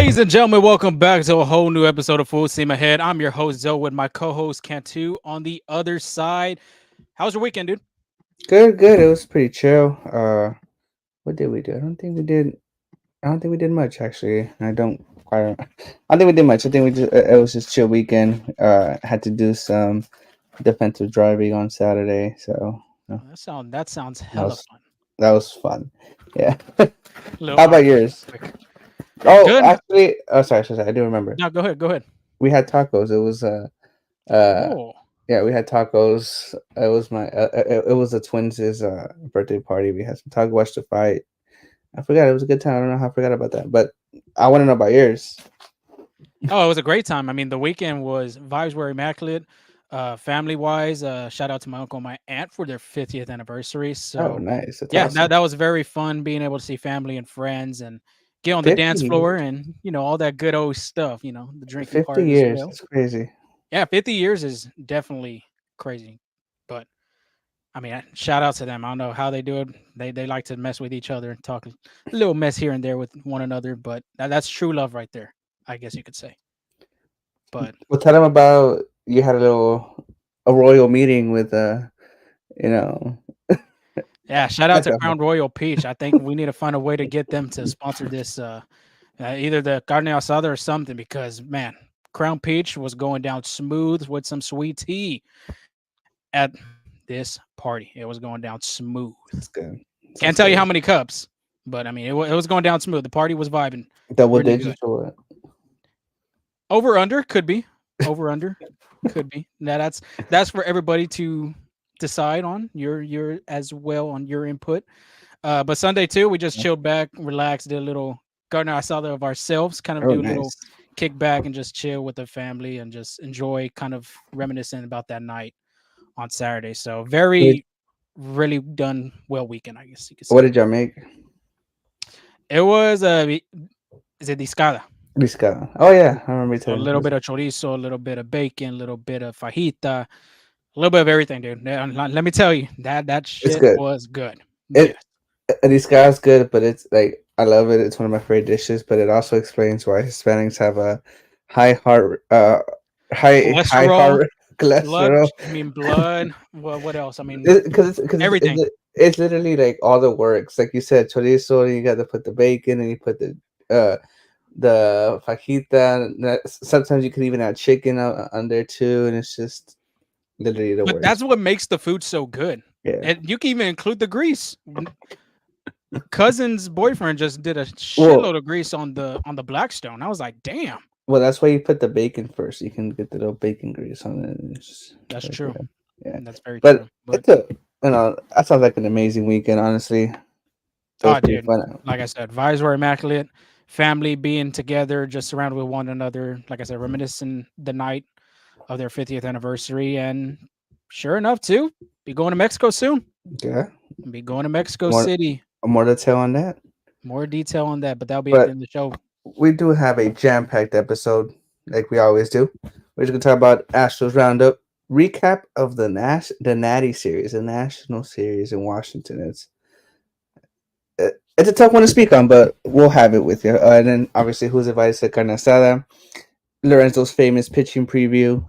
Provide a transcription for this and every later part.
Ladies and gentlemen, welcome back to a whole new episode of Full Steam Ahead. I'm your host, Zoe, with my co host, Cantu, on the other side. How's your weekend, dude? Good, good. It was pretty chill. What did we do? I don't think we did much actually. I don't think we did much. I think we just it was just chill weekend. Had to do some defensive driving on Saturday, so uh, That sounds that hella was fun. that was fun. Yeah. Little How about R&D real yours? quick. Oh, Good. actually, sorry. I do remember. No, go ahead. Go ahead. We had tacos. It was uh Oh, yeah, we had tacos. It was the twins' birthday party. We had some taco, watched the fight. I forgot it was a good time. I don't know how I forgot about that, but I want to know about yours. it was a great time. I mean, the weekend was vibes were immaculate. Family wise, shout out to my uncle and my aunt for their 50th anniversary. Oh, So, nice. That's yeah, awesome. that was very fun being able to see family and friends and get on the 50 dance floor years. and, all that good old stuff, the drinking 50 part as years. well. That's crazy. Yeah, 50 years is definitely crazy. But I mean, shout out to them. I don't know how they do it. They like to mess with each other and talk a little mess here and there with one another, but that's true love right there, I guess you could say. But Well, tell them about you had a royal meeting with you know, yeah, shout out to alcohol. Crown Royal Peach. I think we need to find a way to get them to sponsor this either the Carne Asada or something because man, Crown Peach was going down smooth with some sweet tea at this party. It was going down smooth. That's good. Can't That's tell you how good. many cups, but I mean, it was going down smooth. The party was vibing Double really good. digits or what? Over under could be. Over under could be. Now that's for everybody to decide on. Your as well on your input. But Sunday too, we just chilled back, relaxed, did a little garden asada of ourselves, kind of Oh, do a little nice. kick back and just chill with the family and just enjoy kind of reminiscing about that night on Saturday. So What did, very really done well weekend, I guess you could what say. did y'all make? It was is it discada? Risca. Oh yeah, I remember you So a telling little me. bit of chorizo, a little bit of bacon, a little bit of fajita, a little bit of everything, dude. Let me tell you, that It's shit good. was good. It Yes. Risca is good, but it's like I love it. It's one of my favorite dishes, but it also explains why Hispanics have a high heart high Cholesterol, heart blood, cholesterol. I mean blood. Well, what else? I mean everything. It's literally like all the works. Like you said, chorizo. You got to put the bacon, and you put uh the fajita. And sometimes you could even add chicken on there too, and it's just literally the But works. that's what makes the food so good. Yeah. And you can even include the grease. Cousin's boyfriend just did a Well, shitload of grease on the Blackstone. I was like, damn, that's why you put the bacon first. You can get the little bacon grease on it. And that's like, true. yeah. That's very But true. But it's a that sounds like an amazing weekend. Honestly, it was oh, pretty dude, fun. like I said, vibes were immaculate. Family being together, just surrounded with one another. Like I said, reminiscing the night of their 50th anniversary, and sure enough, too, be going to Mexico soon. Yeah. Be going to Mexico More City. more to tell on that. More detail on that, but that'll be at the But end of the show. we do have a jam-packed episode, like we always do. We're just gonna talk about Astros roundup, recap of the Natty series, the national series in Washington. It's a tough one to speak on, but we'll have it with you. And then obviously, who's advised to Carne Asada, Lorenzo's famous pitching preview,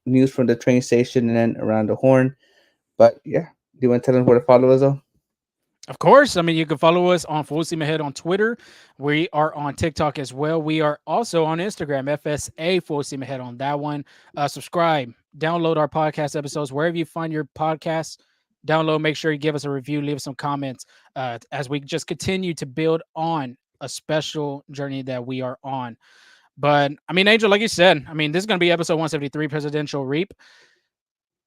news from the train station, and then around the horn. But yeah, do you want to tell them where to follow us though? Of course. I mean, you can follow us on Full Steam Ahead on Twitter. We are on TikTok as well. We are also on Instagram, FSA Full Steam Ahead on that one. Subscribe, download our podcast episodes wherever you find your podcasts. Download, make sure you give us a review, leave us some comments as we just continue to build on a special journey that we are on. But I mean, Angel, like you said, I mean, this is going to be episode 173, Presidential Reap.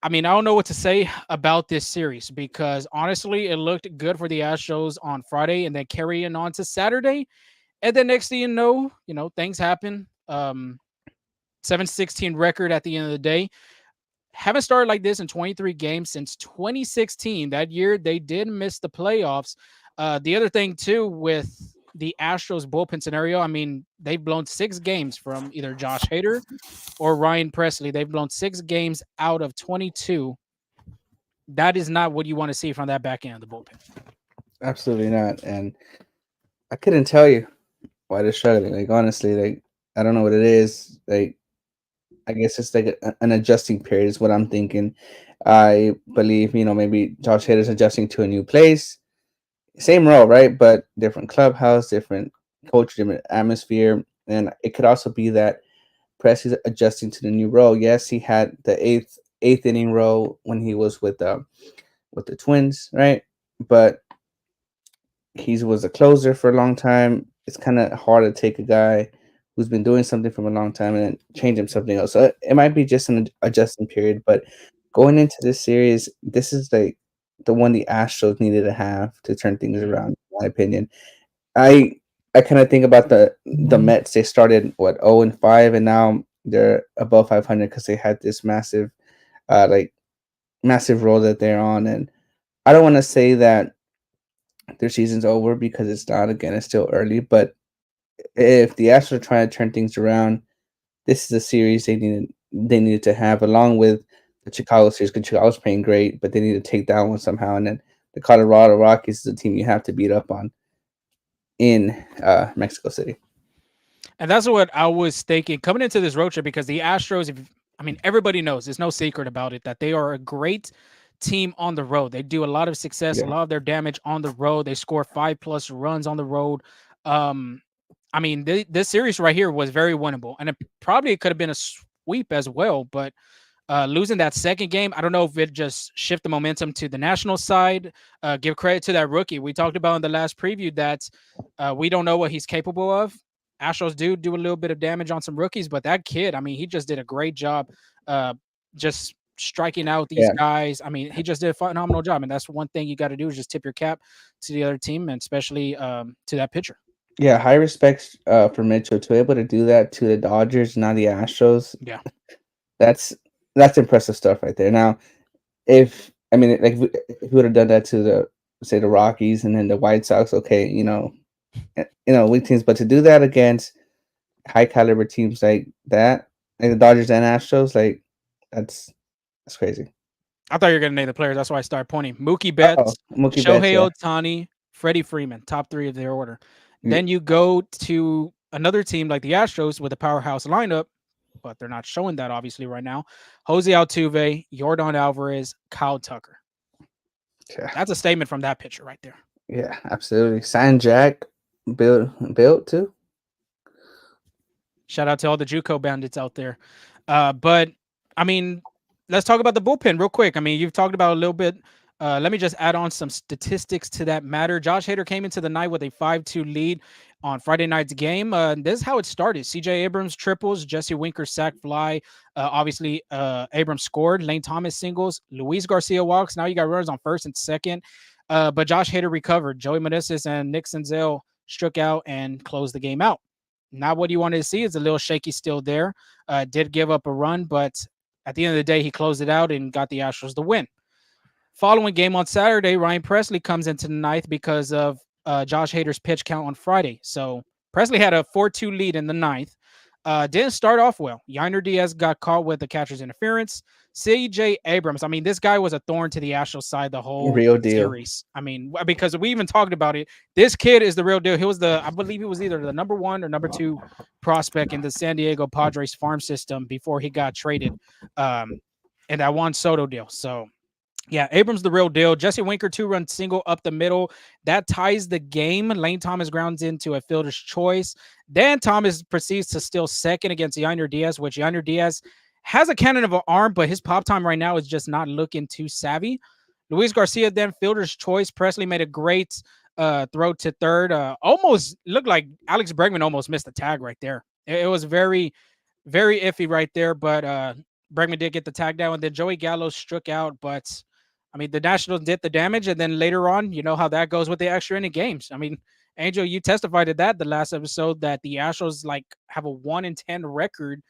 I mean, I don't know what to say about this series because honestly, it looked good for the Astros on Friday and then carrying on to Saturday. And then next thing things happen. 7-16 record at the end of the day. Haven't started like this in 23 games since 2016. That year they did miss the playoffs. The other thing too with the Astros bullpen scenario, I mean, they've blown 6 games from either Josh Hader or Ryan Presley. They've blown 6 games out of 22. That is not what you want to see from that back end of the bullpen. Absolutely not. And I couldn't tell you. why they're struggling. Like honestly, like I don't know what it is. Like I guess it's like an adjusting period is what I'm thinking. I believe maybe Josh Hader's adjusting to a new place, same role, right? But different clubhouse, different culture, different atmosphere, and it could also be that Presley's adjusting to the new role. Yes, he had the eighth inning role when he was with the Twins, right? But he was a closer for a long time. It's kind of hard to take a guy who's been doing something from a long time and then change him something else. So it might be just an adjusting period, but going into this series, this is like the one the Astros needed to have to turn things Mhm. around, in my opinion. I I kind of think about the Mets. They started what 0-5, and now they're above 500 because they had this like massive role that they're on. And I don't want to say that their season's over because it's not. Again, it's still early. But if the Astros are trying to turn things around, this is a series they needed to have along with the Chicago series because Chicago's playing great, but they need to take that one somehow. And then the Colorado Rockies is a team you have to beat up on in Mexico City. And that's what I was thinking coming into this road trip because the Astros, I mean, everybody knows there's no secret about it that they are a great team on the road. They do a lot of success, a Yeah, lot of their damage on the road. They score 5+ runs on the road. Um, I mean, this series right here was very winnable, and it probably could have been a sweep as well. But losing that second game, I don't know if it just shift the momentum to the national side. Give credit to that rookie. We talked about in the last preview that we don't know what he's capable of. Astros do a little bit of damage on some rookies, but that kid, I mean, he just did a great job, uh, just striking out these yeah, guys. I mean, he just did a phenomenal job, and that's one thing you got to do is just tip your cap to the other team, and especially to that pitcher. yeah. High respect for Mitchell to able to do that to the Dodgers, not the Astros. Yeah, That's that's impressive stuff right there. Now, if I mean, like, if we would have done that to the say the Rockies and then the White Sox, okay, weak teams, but to do that against high caliber teams like that, like the Dodgers and Astros, like that's that's crazy. I thought you were gonna name the players. That's why I started pointing. Mookie Oh, Betts, Mookie Betts, Shohei yeah, Ohtani, Freddie Freeman, top three of their order. yeah, Then you go to another team like the Astros with a powerhouse lineup, but they're not showing that obviously right now. Jose Altuve, Jordan Alvarez, Kyle Tucker. yeah, That's a statement from that pitcher right there. yeah, absolutely. San Jack built too. Shout out to all the JUCO bandits out there. But I mean, let's talk about the bullpen real quick. I mean, you've talked about a little bit. Let me just add on some statistics to that matter. Josh Hader came into the night with a 5-2 lead on Friday night's game. This is how it started. CJ Abrams triples, Jesse Winker sack fly. Obviously, Abrams scored. Lane Thomas singles. Luis Garcia walks. Now you got runners on first and second. But Josh Hader recovered. Joey Meneses and Nick Senzel struck out and closed the game out. Not what you wanted to see. Is a little shaky still there. Did give up a run, but at the end of the day, he closed it out and got the Astros the win. Following game on Saturday, Ryan Presley comes into the ninth because of Josh Hader's pitch count on Friday. So Presley had a 4-2 lead in the ninth. Didn't start off well. Yainer Diaz got caught with the catcher's interference. CJ Abrams, I mean, this guy was a thorn to the Astros side the whole Real deal. series. I mean, because we even talked about it. This kid is the real deal. He was I believe he was either the number one or number two prospect in the San Diego Padres farm system before he got traded in that Juan Soto deal. So, yeah, Abrams the real deal. Jesse Winker 2-run single up the middle. That ties the game. Lane Thomas grounds into a fielder's choice. Then Thomas proceeds to steal second against Yainer Diaz, which Yainer Diaz has a cannon of an arm, but his pop time right now is just not looking too savvy. Luis Garcia then fielder's choice. Presley made a great throw to third. Almost looked like Alex Bregman almost missed the tag right there. It was very, very iffy right there, but Bregman did get the tag down, and then Joey Gallo struck out, but I mean, the Nationals did the damage, and then later on, you know how that goes with the extra inning games. I mean, Angel, you testified to that the last episode that the Astros like have a 1-10 record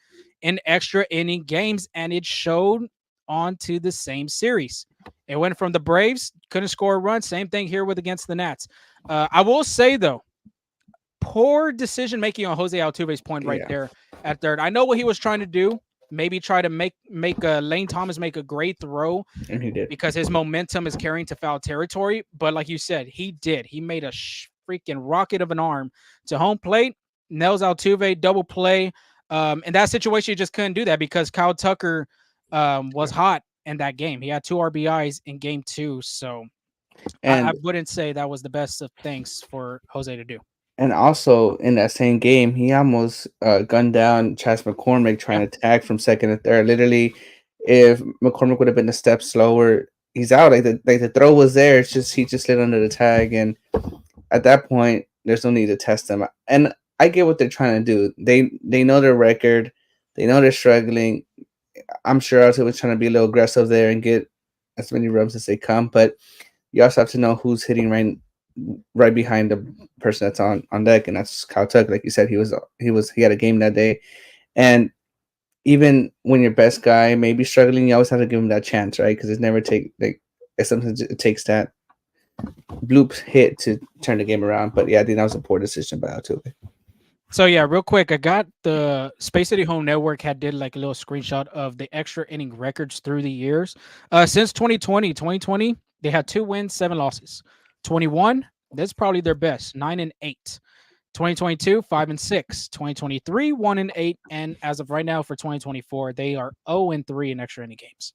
in extra inning games, and it showed onto the same series. It went from the Braves, couldn't score a run. Same thing here with against the Nats. I will say though, poor decision making on Jose Altuve's point right Yeah, there at third. I know what he was trying to do. Maybe try to make Lane Thomas make a great throw and he did. because his momentum is carrying to foul territory. But like you said, he did. He made a freaking rocket of an arm to home plate. nails Altuve, double play. In that situation, you just couldn't do that because Kyle Tucker was hot in that game. He had two RBIs in game two. So I and wouldn't say that was the best of things for Jose to do. and also in that same game, he almost gunned down Chas McCormick Yeah. trying to tag from second and third. Literally, if McCormick would have been a step slower, he's out. Like the throw was there. It's just he just slid under the tag, and at that point, there's no need to test them. And I get what they're trying to do. They know their record. They know they're struggling. I'm sure Altuve was trying to be a little aggressive there and get as many rubs as they come, but you also have to know who's hitting right behind the person that's on deck, and that's Kyle Tucker. Like you said, he had a game that day, and even when your best guy may be struggling, you always have to give him that chance, right? Because it's never take like sometimes it takes that bloop hit to turn the game around. But yeah, I think that was a poor decision by Altuve. So yeah, real quick, I got the Space City Home Network had did like a little screenshot of the extra inning records through the years. Since 2020, they had 2 wins, 7 losses. 21, that's probably their best, 9-8. 2022, 5-6. 2023, 1-8, and as of right now for 2024, they are 0-3 in extra inning games.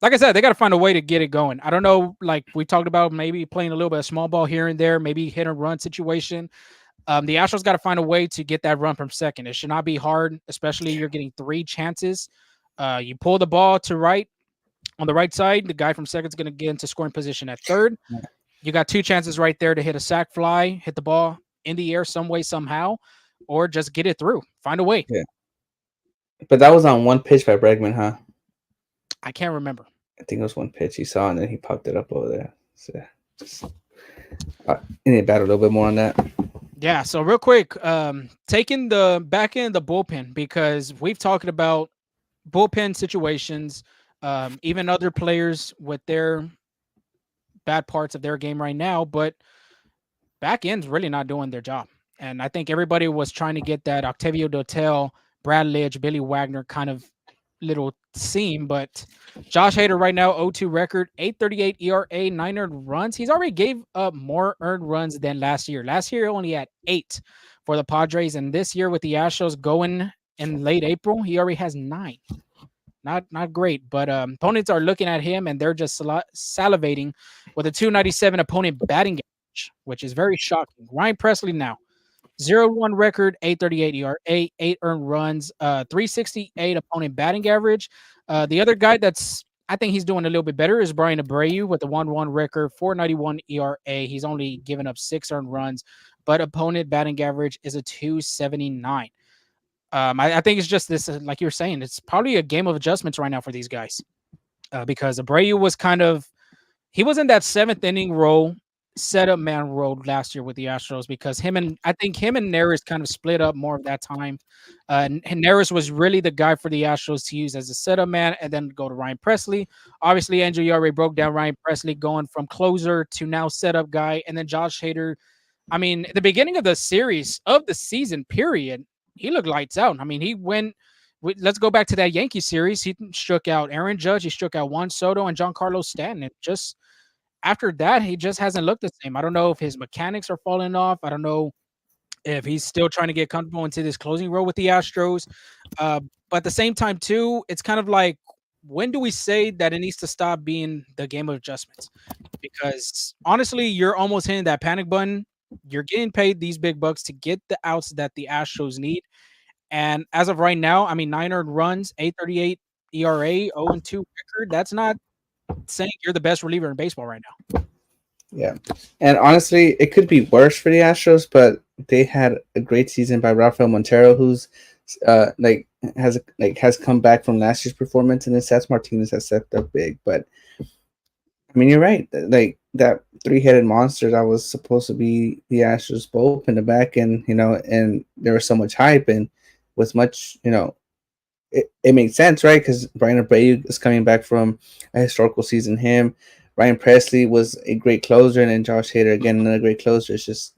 Like I said, they got to find a way to get it going. I don't know, like we talked about, maybe playing a little bit of small ball here and there, maybe hit and run situation. The Astros got to find a way to get that run from second. It should not be hard, especially you're getting 3 chances. You pull the ball to right on the right side. The guy from second's going to get into scoring position at third. You got 2 chances right there to hit a sac fly, hit the ball in the air some way, somehow, or just get it through. Find a way. Yeah, but that was on one pitch by Bregman, huh? I can't remember. I think it was one pitch he saw, and then he popped it up over there. So just you need to battle a little bit more on that. Yeah. So real quick, taking the back end of the bullpen because we've talked about bullpen situations, even other players with their bad parts of their game right now, but back end's really not doing their job. And I think everybody was trying to get that Octavio Dotel, Brad Lidge, Billy Wagner kind of little seam, but Josh Hader right now 0-2 record, 8.38 ERA, 9 earned runs. He's already gave up more earned runs than last year. Last year he only had 8 for the Padres, and this year with the Astros going in late April, he already has 9. Not great, but opponents are looking at him and they're just salivating with a 297 opponent batting average, which is very shocking. Ryan Presley now 0-1 record, 8.38 ERA, 8 earned runs, 368 opponent batting average. The other guy that's I think he's doing a little bit better is Brian Abreu with a 1-1 record, 491 ERA. He's only given up 6 earned runs, but opponent batting average is a 279. I think it's just this, like you were saying, it's probably a game of adjustments right now for these guys because Abreu was he was in that seventh inning role, setup man role last year with the Astros because I think him and Neris kind of split up more of that time. And Neris was really the guy for the Astros to use as a setup man and then go to Ryan Presley. Obviously, Andrew Yari broke down Ryan Presley going from closer to now setup guy. And then Josh Hader, I mean, at the beginning of the series of the season period, he looked lights out. I mean, he went. Let's go back to that Yankee series. He struck out Aaron Judge, he struck out Juan Soto, and Giancarlo Stanton. And just after that, he just hasn't looked the same. I don't know if his mechanics are falling off. I don't know if he's still trying to get comfortable into this closing role with the Astros. But at the same time, too, it's kind of like, when do we say that it needs to stop being the game of adjustments? Because honestly, you're almost hitting that panic button. You're getting paid these big bucks to get the outs that the Astros need. And as of right now, I mean, 9 earned runs, 8.38 ERA, 0-2 record. That's not saying you're the best reliever in baseball right now. Yeah, and honestly, it could be worse for the Astros, but they had a great season by Rafael Montero, who's has come back from last year's performance, and then Seth Martinez has stepped up big. But I mean, you're right. Like that three-headed monster that was supposed to be the Astros bullpen, the back end, and there was so much hype and was much, it made sense, right? Because Brian Abreu is coming back from a historical season. Him, Ryan Presley was a great closer, and then Josh Hader again another great closer. It's just,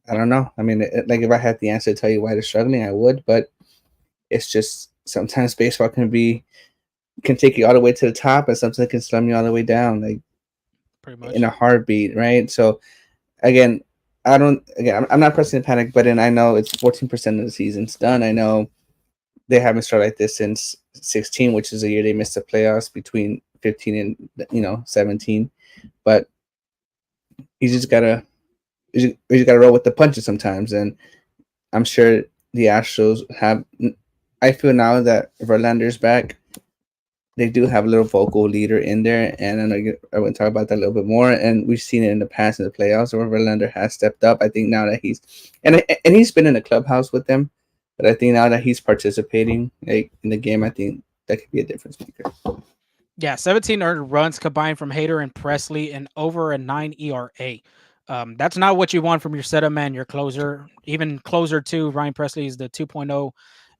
I don't know. I mean, like if I had the answer to tell you why they're struggling, I would. But it's just sometimes baseball can take you all the way to the top, and sometimes it can slam you all the way down, like Pretty much in a heartbeat, right? So again, I don't. Again, I'm not pressing the panic button. I know it's 14% of the season's done. I know they haven't started like this since 16, which is a year they missed the playoffs between 15 and 17. But you just gotta you just gotta roll with the punches sometimes, and I'm sure the Astros have. I feel now that Verlander's back, they do have a little vocal leader in there, and I know I want to talk about that a little bit more. And we've seen it in the past in the playoffs where Verlander has stepped up. I think now that and he's been in the clubhouse with them, but I think now that he's participating in the game, I think that could be a difference maker. Yeah, 17 earned runs combined from Hader and Presley and over a 9 ERA. That's not what you want from your setup man, your closer. Even closer too, Ryan Presley is the 2.0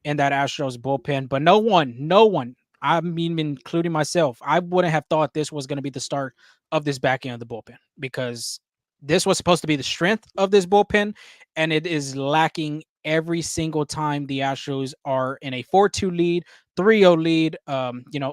in that Astros bullpen. But no one, I mean, including myself, I wouldn't have thought this was going to be the start of this back end of the bullpen because this was supposed to be the strength of this bullpen, and it is lacking every single time the Astros are in a 4-2 lead, 3-0 lead.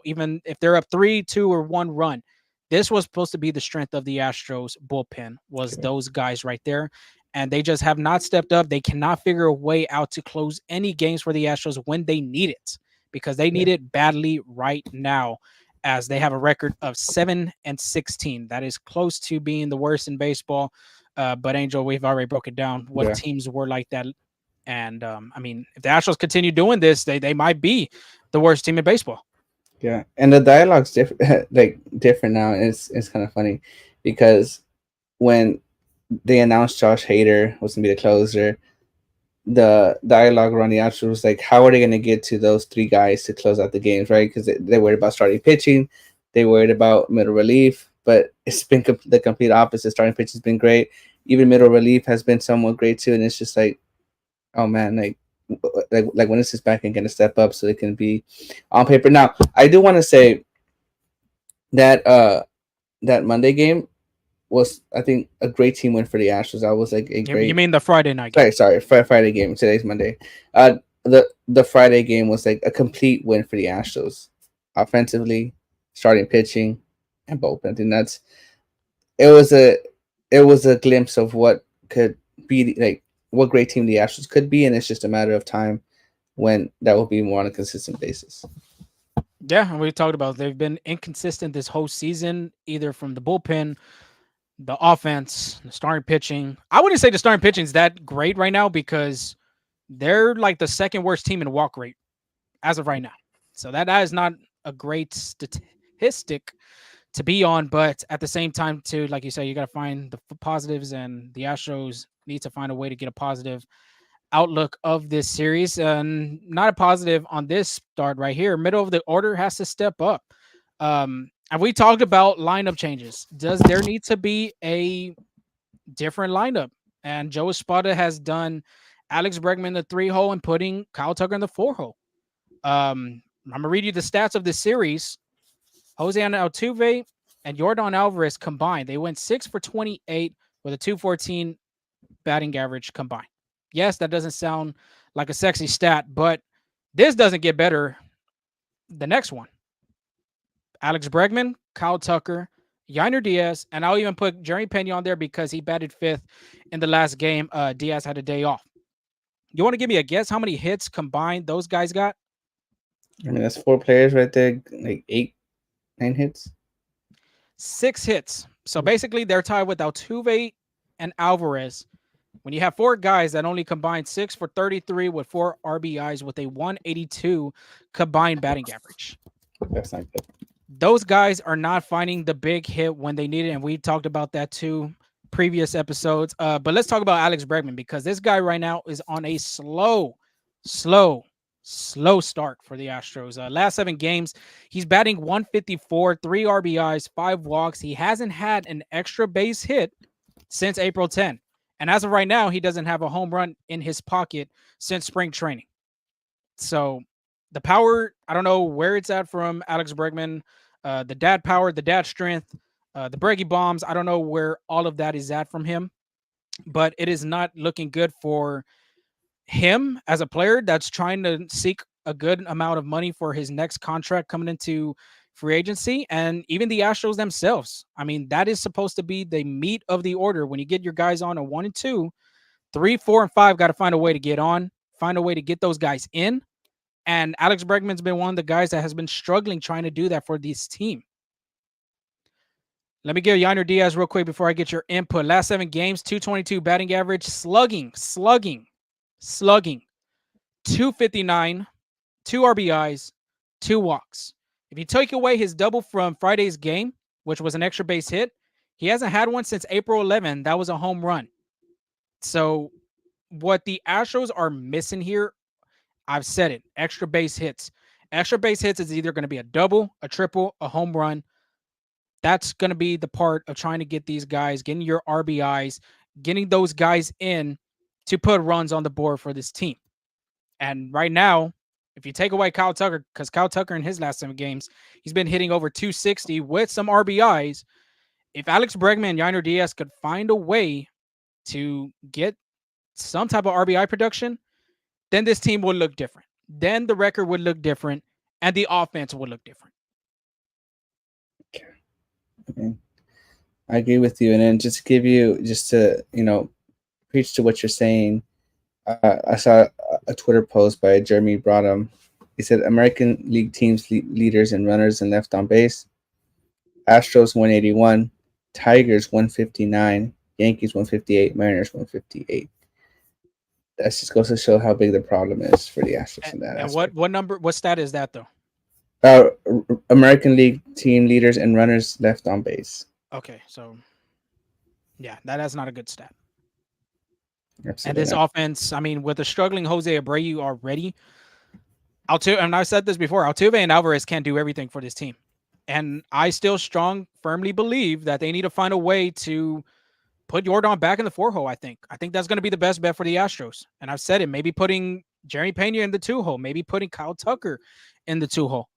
Even if they're up 3-2 or 1 run, this was supposed to be the strength of the Astros bullpen, was Okay. those guys right there. And they just have not stepped up. They cannot figure a way out to close any games for the Astros when they need it because they Yeah. need it badly right now, as they have a record of 7-16. That is close to being the worst in baseball. But Angel, we've already broken down what Yeah. teams were like that. And I mean, if the Astros continue doing this, they might be the worst team in baseball. Yeah, and the dialogue's different, like different now. It's kind of funny because when they announced Josh Hader was gonna be the closer, the dialogue around the Astros was like, how are they gonna get to those three guys to close out the games, right? Because they worried about starting pitching, they worried about middle relief, but it's been the complete opposite. Starting pitch has been great, even middle relief has been somewhat great too, and it's just like, oh man, like when is this back and gonna step up so it can be on paper? Now, I do want to say that that Monday game was, I think, a great team win for the Astros. That was like a You great, mean the Friday night game? sorry, Friday game. Today's Monday. The Friday game was like a complete win for the Astros, offensively, starting pitching, and bullpen. And it was a it was a glimpse of what could be like what great team the Astros could be, and it's just a matter of time when that will be more on a consistent basis. Yeah, and we talked about they've been inconsistent this whole season, either from the bullpen, the offense, the starting pitching. I wouldn't say the starting pitching is that great right now because they're like the second worst team in walk rate as of right now. So that is not a great statistic to be on, but at the same time, too, like you say, you got to find the positives, and the Astros need to find a way to get a positive outlook of this series. And not a positive on this start right here. Middle of the order has to step up. And we talked about lineup changes. Does there need to be a different lineup? And Joe Espada has done Alex Bregman in the 3 hole and putting Kyle Tucker in the 4 hole. I'm gonna read you the stats of this series. Jose Altuve and Jordan Alvarez combined, they went 6 for 28 with a 214 batting average combined. Yes, that doesn't sound like a sexy stat, but this doesn't get better. The next one, Alex Bregman, Kyle Tucker, Yainer Diaz, and I'll even put Jeremy Pena on there because he batted fifth in the last game. Diaz had a day off. You want to give me a guess how many hits combined those guys got? I mean, that's four players right there, like 8, 9 hits. 6 hits. So basically, they're tied with Altuve and Alvarez. When you have four guys that only combined 6 for 33 with 4 RBIs with a 182 combined batting average, That's not good. those guys are not finding the big hit when they need it. And we talked about that too previous episodes. But let's talk about Alex Bregman because this guy right now is on a slow, slow start for the Astros. Last 7 games, he's batting 154, 3 RBIs, 5 walks. He hasn't had an extra base hit since April 10. And as of right now, he doesn't have a home run in his pocket since spring training. So the power, I don't know where it's at from Alex Bregman. The dad power, the dad strength, the Breggy bombs. I don't know where all of that is at from him, but it is not looking good for him as a player that's trying to seek a good amount of money for his next contract coming into free agency, and even the Astros themselves. I mean, that is supposed to be the meat of the order. When you get your guys on a 1 and 2, 3, 4, and 5 got to find a way to get on, find a way to get those guys in. And Alex Bregman's been one of the guys that has been struggling trying to do that for this team. Let me give Yiner Diaz real quick before I get your input. Last 7 games, 222 batting average, slugging, 259, 2 RBIs, 2 walks. If you take away his double from Friday's game, which was an extra base hit, he hasn't had one since April 11. That was a home run. So what the Astros are missing here, I've said it, extra base hits. Extra base hits is either going to be a double, a triple, a home run. That's going to be the part of trying to get these guys, getting your RBIs, getting those guys in to put runs on the board for this team. And right now, if you take away Kyle Tucker, because Kyle Tucker in his last 7 games, he's been hitting over 260 with some RBIs. If Alex Bregman and Yiner Diaz could find a way to get some type of RBI production, then this team would look different. Then the record would look different, and the offense would look different. Okay. I agree with you. And then just to give you, just to, preach to what you're saying, I saw a Twitter post by Jeremy Broadham. He said American League teams leaders and runners and left on base. Astros 181, Tigers 159, Yankees 158, Mariners 158. That just goes to show how big the problem is for the Astros in that And aspect. what stat is that though? American League team leaders and runners left on base. Okay, so yeah, that's not a good stat. Absolutely And this not. offense, I mean, with a struggling Jose Abreu already, Altuve, and I've said this before, Altuve and Alvarez can't do everything for this team. And I still firmly believe that they need to find a way to put Jordan back in the 4 hole. I think that's going to be the best bet for the Astros. And I've said it, maybe putting Jeremy Pena in the 2 hole, maybe putting Kyle Tucker in the 2 hole.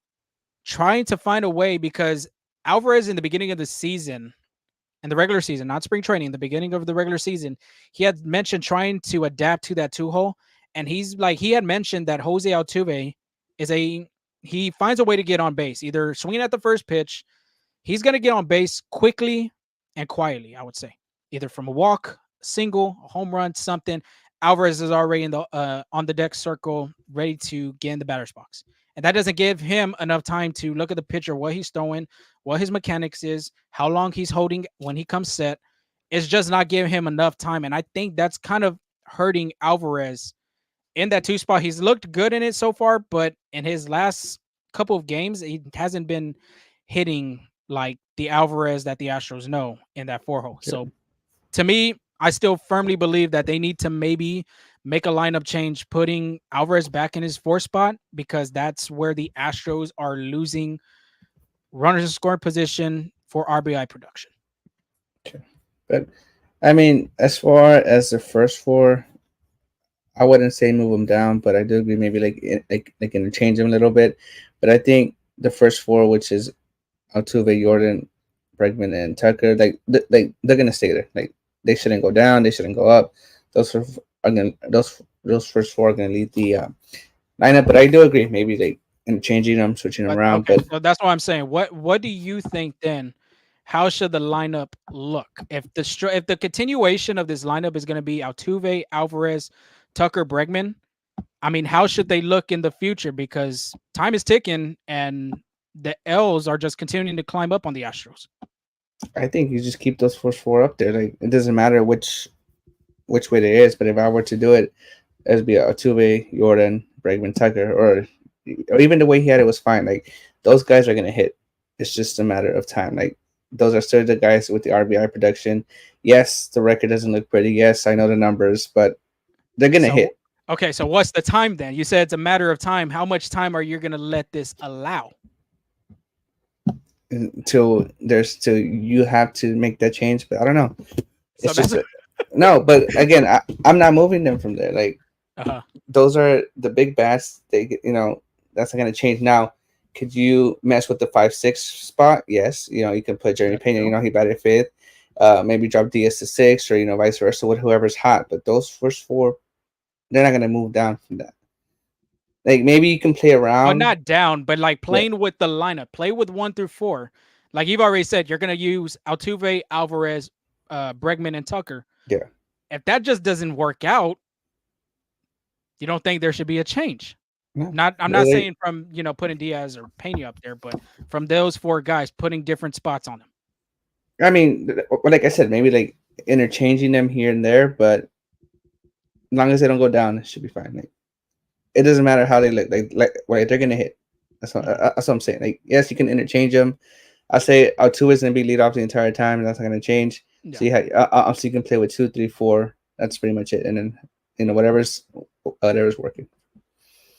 Trying to find a way, because Alvarez in the beginning of the season, in the regular season, not spring training, the beginning of the regular season, he had mentioned trying to adapt to that 2 hole. And he had mentioned that Jose Altuve he finds a way to get on base, either swinging at the first pitch. He's going to get on base quickly and quietly, I would say, either from a walk, single, a home run, something. Alvarez is already in the on the deck circle, ready to get in the batter's box. And that doesn't give him enough time to look at the pitcher, what he's throwing, what his mechanics is, how long he's holding when he comes set. It's just not giving him enough time. And I think that's kind of hurting Alvarez in that 2 spot. He's looked good in it so far, but in his last couple of games, he hasn't been hitting like the Alvarez that the Astros know in that 4 hole. So to me, I still firmly believe that they need to maybe make a lineup change, putting Alvarez back in his 4 spot, because that's where the Astros are losing runners in scoring position for RBI production. Sure. But I mean, as far as the first 4, I wouldn't say move them down, but I do agree maybe like interchange them a little bit. But I think the first 4, which is Altuve, Jordan, Bregman, and Tucker, they're gonna stay there. Like, they shouldn't go down, they shouldn't go up. Those first 4 are gonna lead the lineup. But I do agree, maybe like changing them, switching them But around. okay, But so that's what I'm saying. What do you think then? How should the lineup look if the continuation of this lineup is going to be Altuve, Alvarez, Tucker, Bregman? I mean, how should they look in the future? Because time is ticking and the L's are just continuing to climb up on the Astros. I think you just keep those first 4 up there. Like, it doesn't matter which way it is. But if I were to do it, it'd be Altuve, Jordan, Bregman, Tucker, or even the way he had it was fine. Like, those guys are gonna hit. It's just a matter of time. Like, those are still the guys with the RBI production. Yes, the record doesn't look pretty. Yes, I know the numbers, but they're gonna So, hit okay, so what's the time then? You said it's a matter of time. How much time are you going to let this allow? until you have to make that change. But I don't know. So It's that's just no. But again, I'm not moving them from there. Like, those are the big bats. That's not gonna change now. Could you mess with the 5-6 spot? Yes. You can put Jeremy that's Pena. true. He batted 5th. Maybe drop Diaz to 6, or vice versa with whoever's hot. But those first 4, they're not gonna move down from that. Like maybe you can play Well, around. not down, but like Yeah, playing with the lineup. Play with 1 through 4. Like you've already said, you're gonna use Altuve, Alvarez, Bregman, and Tucker. yeah. If that just doesn't work out, you don't think there should be a change. No. Not, I'm not saying from putting Diaz or Pena up there, but from those 4 guys putting different spots on them. I mean, like I said, maybe like interchanging them here and there, but as long as they don't go down, it should be fine. Like it doesn't matter how they look. Like they're gonna hit. Mhm. That's what I'm saying. Like yes, you can interchange them. I say Altuve is gonna be lead off the entire time, and that's not gonna change. Yeah. So so you can play with 2, 3, 4. That's pretty much it, and then whatever's working.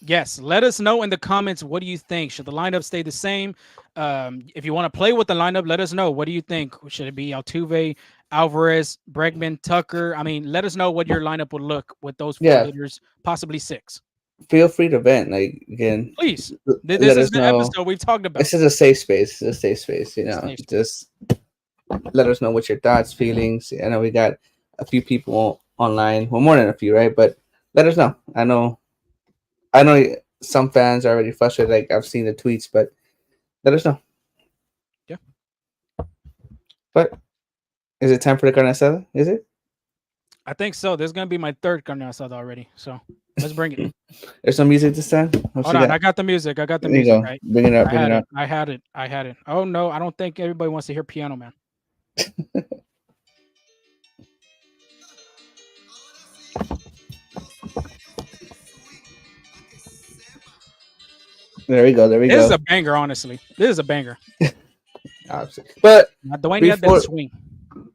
Yes, let us know in the comments. What do you think? Should the lineup stay the same? If you want to play with the lineup, let us know. What do you think? Should it be Altuve, Alvarez, Bregman, Tucker? I mean, let us know what your lineup would look with those 4 Yeah, hitters, possibly 6. feel free to vent. Like again, Please. This let is us the know. episode we've talked about. This is a safe space. It's a safe space. Safe space. Just let us know what your thoughts, feelings. I know we got a few people online. Well, more than a few, right? But let us know. I know some fans are already frustrated. Like I've seen the tweets, but let us know. Yeah, But is it time for the carne asada? Is it? I think so. This is gonna be my third Carne Asada already. So let's bring it. There's some music this time. What Hold you on, got? I got the music. I got the There you music. go. I Bring it up. I Bring it had it. up. I had it. I had it. Oh no, I don't think everybody wants to hear Piano Man. There we go. There we This is go. a banger, honestly. This is a banger. Absolutely. But Now, Dwayne had that before, swing.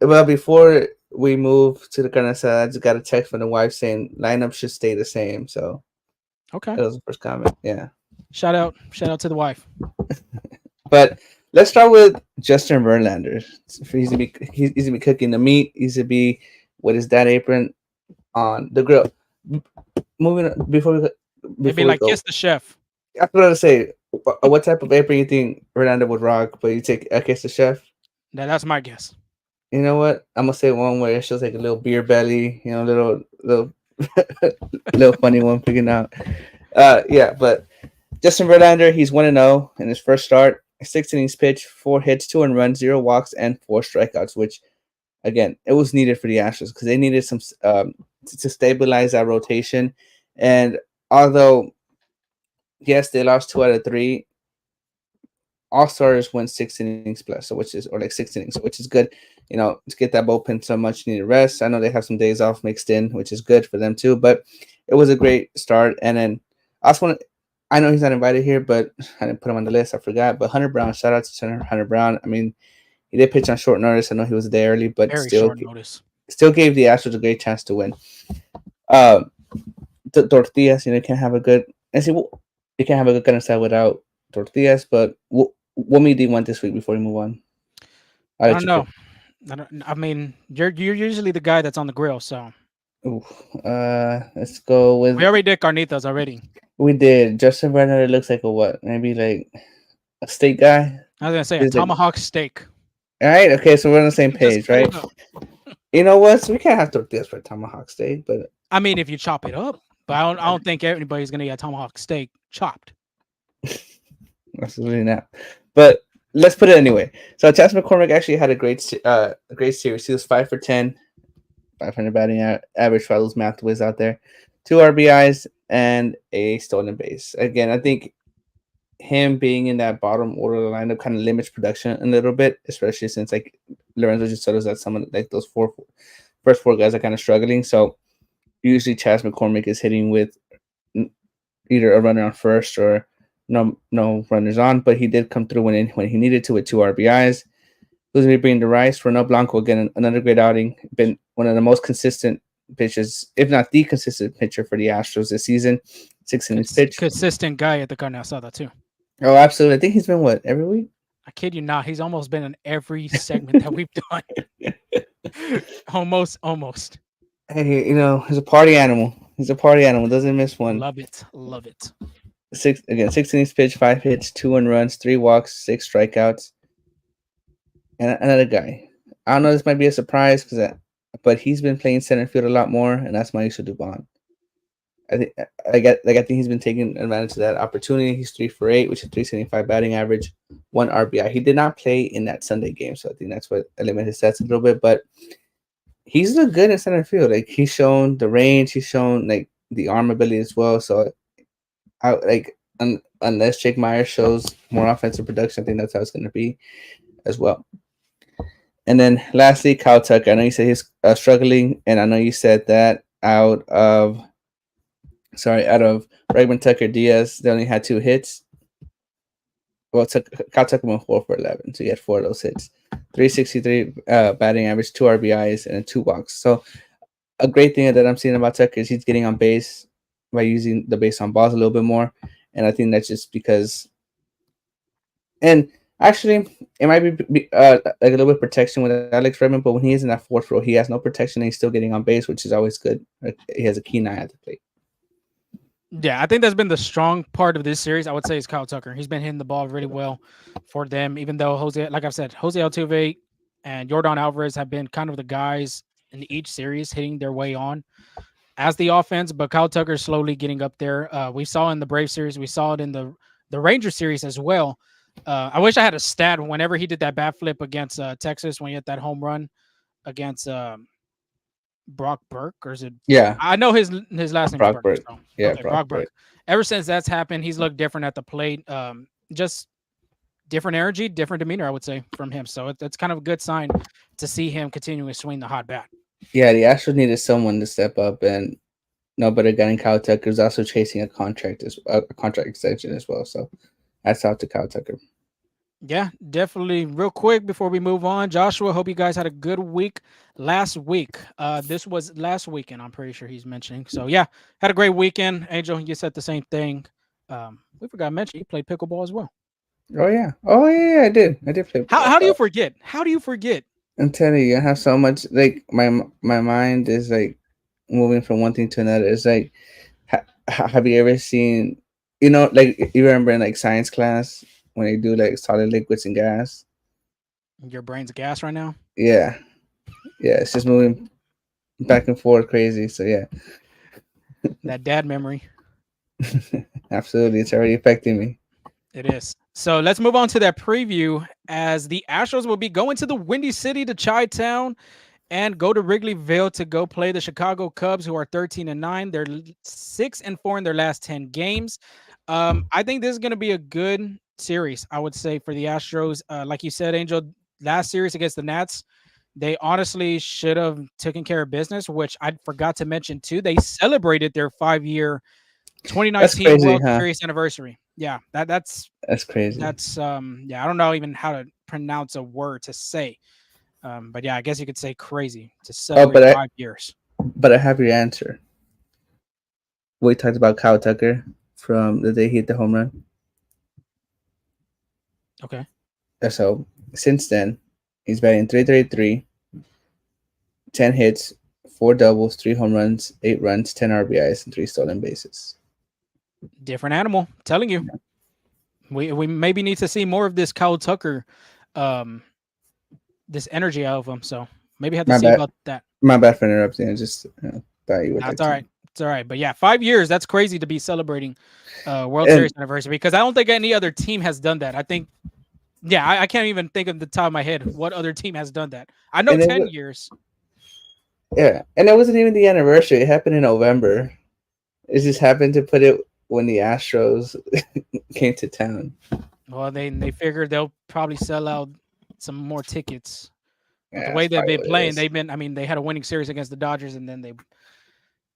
before we move to the carne asada, I just got a text from the wife saying lineup should stay the same. So Okay. that was the first comment. Yeah. Shout out to the wife. But let's start with Justin Verlander. He's gonna be cooking the meat. He's gonna be with his dad apron on the grill. Moving on, It'd be before we like go, kiss the chef. I forgot to say what type of apron you think Verlander would rock, but you take a kiss the chef. That's my guess. You know what? I'm gonna say one where it shows like a little beer belly, little little funny one picking out. Yeah, but Justin Verlander, he's 1-0 in his first start. 6 innings pitched, 4 hits, 2 runs, 0 walks, and 4 strikeouts. Which, again, it was needed for the Astros because they needed some to stabilize that rotation. And although yes, they lost 2 out of 3, all stars went 6 innings plus, so which is or like 6 innings, so which is good. To get that bullpen some much needed rest. I know they have some days off mixed in, which is good for them too. But it was a great start. And then I also want to. I know he's not invited here, but I didn't put him on the list. I forgot. But Hunter Brown, shout out to Center Hunter Brown. I mean, he did pitch on short notice. I know he was there early, but Very short notice. still gave the Astros a great chance to win. The tortillas, you can't have a good and see. Well, you can't have a good kind of side without tortillas. But what meat do you want this week before we move on? I'll I let don't you know. pick. I mean, you're usually the guy that's on the grill, so Ooh, let's go we with already did carnitas already. we did. Justin Verlander looks like a what? Maybe like a steak guy. I was gonna say a Is it tomahawk steak. all right? Okay, so we're on the same Just page, cut right? it up. You know what? So we can't have tortillas for tomahawk steak, but I mean, if you chop it up, but I don't think anybody's gonna eat a tomahawk steak chopped. absolutely not. But let's put it anyway. So Chas McCormick actually had a great series. He was 5 for 10, 500 batting average for all those math whiz out there, 2 RBIs and a stolen base. Again, I think him being in that bottom order of the lineup kind of limits production a little bit, especially since like Lorenzo just told us that some of like those first 4 guys are kind of struggling. So usually Chas McCormick is hitting with either a runner on first or no runners on, but he did come through when he needed to with 2 RBIs. Who's going to be bringing the Rice? Ronel Blanco, again, another great outing. Been one of the most consistent pitchers, if not the consistent pitcher for the Astros this season. 6 innings pitched. Consistent guy at the carne asada too. Oh, absolutely. I think he's been what, every week? I kid you not. He's almost been in every segment that we've done. Almost. Hey, he's a party animal. He's a party animal. Doesn't miss one. Love it. Love it. 6 innings pitched, 5 hits, 2 1 runs, 3 walks, 6 strikeouts. And another guy. I don't know. This might be a surprise but he's been playing center field a lot more, and that's Mauricio Dubon. I think I think he's been taking advantage of that opportunity. He's 3 for 8, which is 375 batting average, 1 RBI. He did not play in that Sunday game, so I think that's what limited his stats a little bit. But he's looked good in center field. Like he's shown the range, he's shown like the arm ability as well. So I like unless Jake Myers shows more offensive production, I think that's how it's going to be as well. And then lastly, Kyle Tucker. I know you said he's struggling, and I know you said that out of Bregman, Tucker, Diaz, they only had 2 hits. Well, Kyle Tucker went 4 for 11, so he had 4 of those hits. 363 batting average, 2 RBIs, and 2 walks. So a great thing that I'm seeing about Tucker is he's getting on base by using the base on balls a little bit more, and I think that's just because. And actually, it might be like a little bit of protection with Alex Redmond, but when he is in that 4th row, he has no protection and he's still getting on base, which is always good. Like, he has a keen eye at the plate. Yeah, I think that's been the strong part of this series. I would say is Kyle Tucker. He's been hitting the ball really well for them, even though like I've said, Jose Altuve and Jordan Alvarez have been kind of the guys in each series hitting their way on as the offense, but Kyle Tucker's slowly getting up there. We saw in the Brave series, we saw it in the Ranger series as well. I wish I had a stat whenever he did that bat flip against Texas when he hit that home run against Brock Burke, or is it? Yeah, I know his last name is Brock Burke. Burke. So. Yeah, Okay, Brock Burke. Ever since that's happened, he's looked different at the plate. Just different energy, different demeanor, I would say, from him. So it's kind of a good sign to see him continuing to swing the hot bat. Yeah, the Astros needed someone to step up, and nobody got in. Kyle Tucker is also chasing a contract extension as well. So that's out to Kyle Tucker. Yeah, definitely. Real quick before we move on, Joshua, hope you guys had a good week last week. This was last weekend, I'm pretty sure he's mentioning. So yeah, had a great weekend. Angel, you said the same thing. We forgot to mention you played pickleball as well. Oh yeah, I did. I did play. How do you forget? How do you forget? I'm telling you, I have so much. Like my mind is like moving from one thing to another. It's like, have you ever seen? Like you remember in like science class when they do like solid liquids and gas. Your brain's gas right now. Yeah, yeah, it's just moving back and forth crazy. So yeah, That dad memory. absolutely, it's already affecting me. It is. So let's move on to that preview as the Astros will be going to the Windy City to Chi-Town and go to Wrigleyville to go play the Chicago Cubs, who are 13-9. They're 6-4 in their last 10 games. I think this is going to be a good series, I would say, for the Astros. Like you said, Angel, last series against the Nats, they honestly should have taken care of business, which I forgot to mention too. They celebrated their 5-year 2019 crazy, World huh? Series anniversary. Yeah, that's crazy. yeah, I don't know even how to pronounce a word to say. But yeah, I guess you could say crazy to celebrate 5 years. But I have your answer. We talked about Kyle Tucker from the day he hit the home run. Okay. So since then, he's batting 333, 10 hits, 4 doubles, 3 home runs, 8 runs, 10 RBIs, and 3 stolen bases. Different animal. I'm telling you. We maybe need to see more of this Kyle Tucker, this energy out of him. So maybe have to see about that. My bad for interrupting. I just thought you would. That's all right. It's all right. But yeah, 5 years. That's crazy to be celebrating World Series anniversary, because I don't think any other team has done that. I think, yeah, I can't even think of the top of my head what other team has done that. I know 10 years. Yeah, and it wasn't even the anniversary. It happened in November. It just happened to put it when the Astros came to town. Well, they figured they'll probably sell out some more tickets. Yeah, the way they've been playing, they had a winning series against the Dodgers, and then they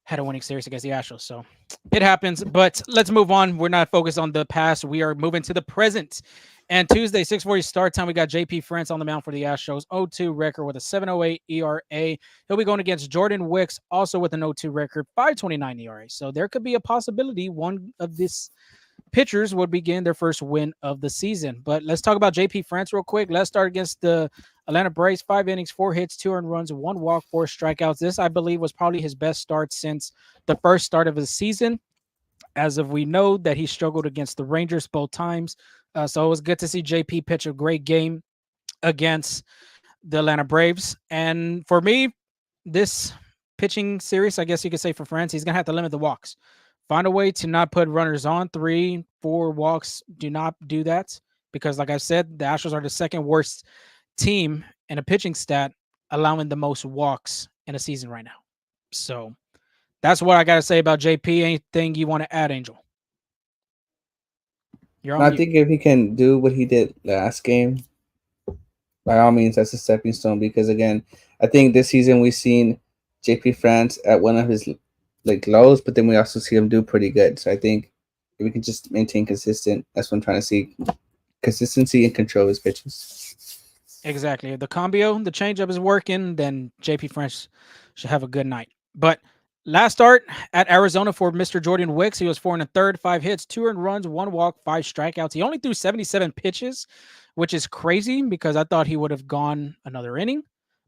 had a winning series against the Astros. So it happens. But let's move on. We're not focused on the past. We are moving to the present. And Tuesday, 6:40 start time, we got JP France on the mound for the Astros. 0-2 record with a 7.08 ERA. He'll be going against Jordan Wicks, also with an 0-2 record, 5.29 ERA. So there could be a possibility one of these pitchers would begin their first win of the season. But let's talk about JP France real quick. Let's start against the Atlanta Braves. 5 innings, 4 hits, 2 earned runs, 1 walk, 4 strikeouts. This, I believe, was probably his best start since the first start of the season. As of we know that he struggled against the Rangers both times. So it was good to see JP pitch a great game against the Atlanta Braves. And for me, this pitching series, I guess you could say for France, he's gonna have to limit the walks. Find a way to not put runners on. 3, 4 walks. Do not do that because, like I said, the Astros are the second worst team in a pitching stat, allowing the most walks in a season right now. So that's what I got to say about JP. Anything you want to add, Angel? You're on I mute. think if he can do what he did last game, by all means, that's a stepping stone. Because again, I think this season we've seen JP France at one of his like lows, but then we also see him do pretty good. So I think if we can just maintain consistent, that's what I'm trying to see: consistency and control his pitches. Exactly. If the combio, the changeup is working, then JP French should have a good night. But last start at Arizona for Mr. Jordan Wicks. He was 4 1/3, 5 hits, 2 earned runs, 1 walk, 5 strikeouts. He only threw 77 pitches, which is crazy because I thought he would have gone another inning.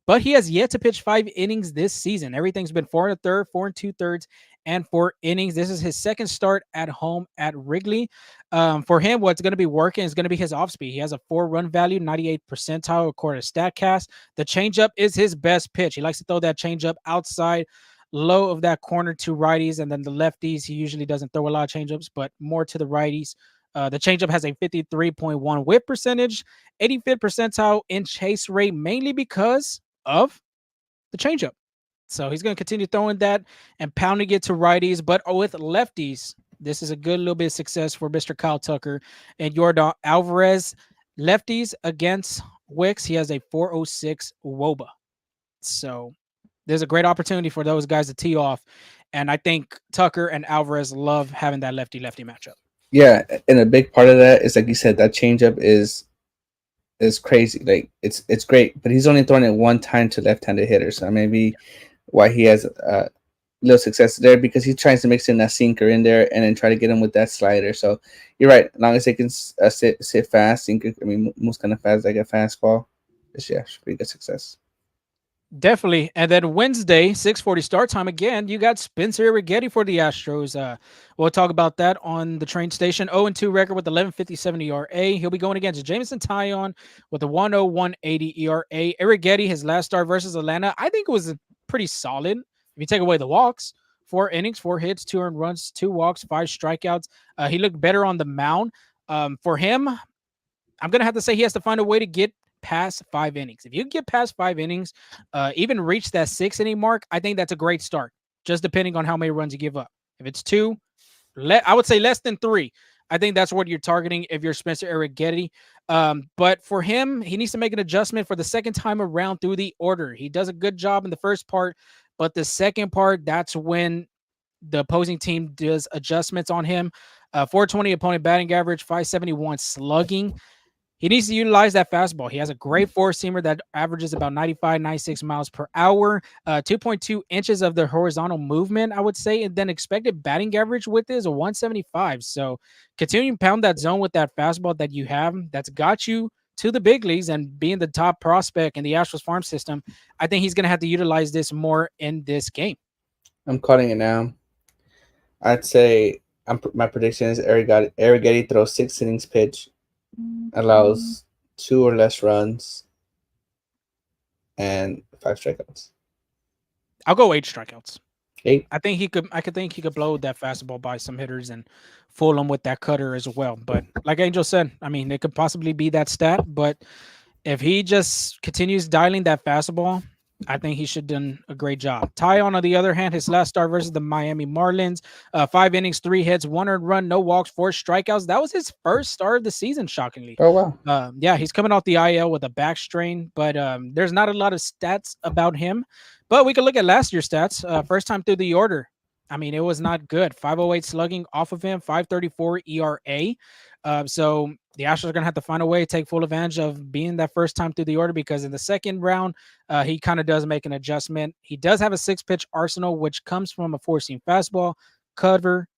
But he has yet to pitch 5 innings this season. Everything's been 4 1/3, 4 2/3, and 4 innings. This is his second start at home at Wrigley. For him, what's going to be working is going to be his off speed. He has a 4 run value, 98th percentile according to StatCast. The changeup is his best pitch. He likes to throw that changeup outside, low of that corner to righties, and then the lefties. He usually doesn't throw a lot of changeups, but more to the righties. The changeup has a 53.1 whip percentage, 85th percentile in chase rate, mainly because of the changeup. So he's going to continue throwing that and pounding it to righties, but with lefties. This is a good little bit of success for Mr. Kyle Tucker and Jordan Alvarez. Lefties against Wicks, he has a 406 WOBA. So there's a great opportunity for those guys to tee off. And I think Tucker and Alvarez love having that lefty lefty matchup. Yeah, and a big part of that is like you said, that changeup is crazy. Like it's great, but he's only throwing it one time to left-handed hitters. So maybe why he has little success there because he tries to mix in that sinker in there and then try to get him with that slider. So you're right. As long as they can sit fast, sinker. I mean, moves kind of fast like a fastball. Yeah, should be good success. Definitely. And then Wednesday, 6:40 start time again, you got Spencer Rigetti for the Astros. We'll talk about that on the train station. 0-2 record with 11.57 ERA. He'll be going against Jameson Taillon with a 1.0180 ERA. Arrighetti, his last start versus Atlanta, I think it was pretty solid. If you take away the walks, 4 innings, 4 hits, 2 earned runs, 2 walks, 5 strikeouts. He looked better on the mound. For him, I'm going to have to say he has to find a way to get past 5 innings. If you get past 5 innings, even reach that 6 inning mark, I think that's a great start, just depending on how many runs you give up. If it's two, I would say less than 3. I think that's what you're targeting if you're Spencer Arrighetti. But for him, he needs to make an adjustment for the second time around through the order. He does a good job in the first part, but the second part, that's when the opposing team does adjustments on him. 420 opponent batting average, 571 slugging. He needs to utilize that fastball. He has a great four-seamer that averages about 95, 96 miles per hour, 2.2 inches of the horizontal movement, I would say, and then expected batting average with it is a 175. So continue to pound that zone with that fastball that you have that's got you to the big leagues and being the top prospect in the Astros farm system. I think he's going to have to utilize this more in this game. I'm calling it now. I'd say my prediction is Arrighetti throws 6 innings pitch, allows 2 or less runs, and 5 strikeouts. I'll go 8 strikeouts. 8. I think he could. I could think he could blow that fastball by some hitters and fool them with that cutter as well. But like Angel said, I mean, it could possibly be that stat. But if he just continues dialing that fastball, I think he should done a great job. Taillon, on the other hand, his last start versus the Miami Marlins, 5 innings, 3 hits, 1 earned run, no walks, 4 strikeouts. That was his first start of the season, shockingly. Oh wow. Yeah, he's coming off the IL with a back strain, but there's not a lot of stats about him. But we can look at last year's stats. First time through the order. I mean, it was not good. 508 slugging off of him, 534 ERA. So the Astros are going to have to find a way to take full advantage of being that first time through the order because in the second round, he kind of does make an adjustment. He does have a 6-pitch arsenal, which comes from a 4-seam fastball, cutter,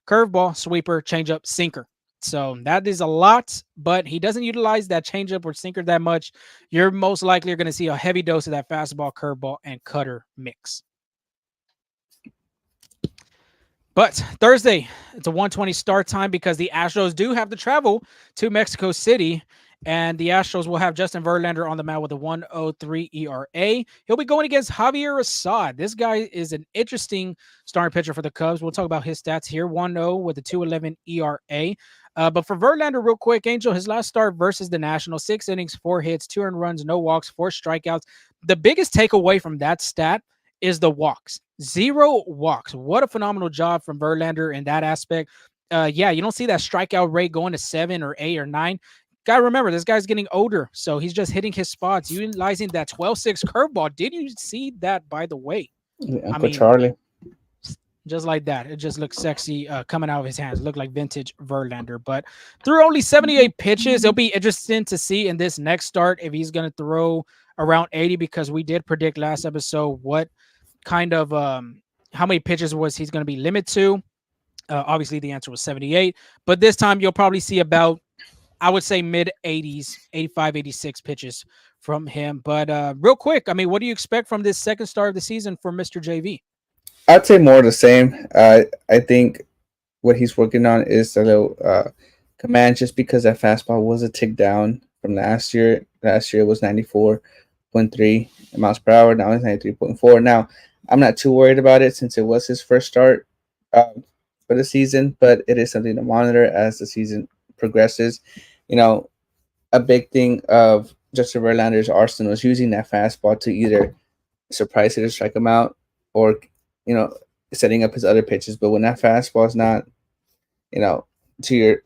curveball, sweeper, changeup, sinker. So that is a lot, but he doesn't utilize that changeup or sinker that much. You're most likely going to see a heavy dose of that fastball, curveball, and cutter mix. But Thursday, it's a 1:20 start time because the Astros do have to travel to Mexico City. And the Astros will have Justin Verlander on the mound with a 1.03 ERA. He'll be going against Javier Assad. This guy is an interesting starting pitcher for the Cubs. We'll talk about his stats here. 1.0 with a 2.11 ERA. But for Verlander, real quick, Angel, his last start versus the Nationals, 6 innings, 4 hits, 2 earned runs, no walks, 4 strikeouts. The biggest takeaway from that stat is the walks. 0 walks. What a phenomenal job from Verlander in that aspect. Yeah, you don't see that strikeout rate going to 7 or 8 or 9. Gotta remember, this guy's getting older, so he's just hitting his spots, utilizing that 12-6 curveball. Did you see that, by the way? I Uncle mean, Charlie. just like that. It just looks sexy coming out of his hands. Look like vintage Verlander. But through only 78 pitches, it'll be interesting to see in this next start if he's going to throw around 80, because we did predict last episode what kind of how many pitches was he's going to be limited to. Obviously, the answer was 78. But this time, you'll probably see about, I would say, mid 80s, 85, 86 pitches from him. But real quick, I mean, what do you expect from this second start of the season for Mr. JV? I'd say more of the same. I think what he's working on is a little command, just because that fastball was a tick down from last year. Last year it was 94.3 miles per hour. Now it's 93.4. Now, I'm not too worried about it since it was his first start for the season, but it is something to monitor as the season progresses. You know, a big thing of Justin Verlander's arsenal is using that fastball to either surprise hitters, strike him out, or you know, setting up his other pitches. But when that fastball is not, you know, to your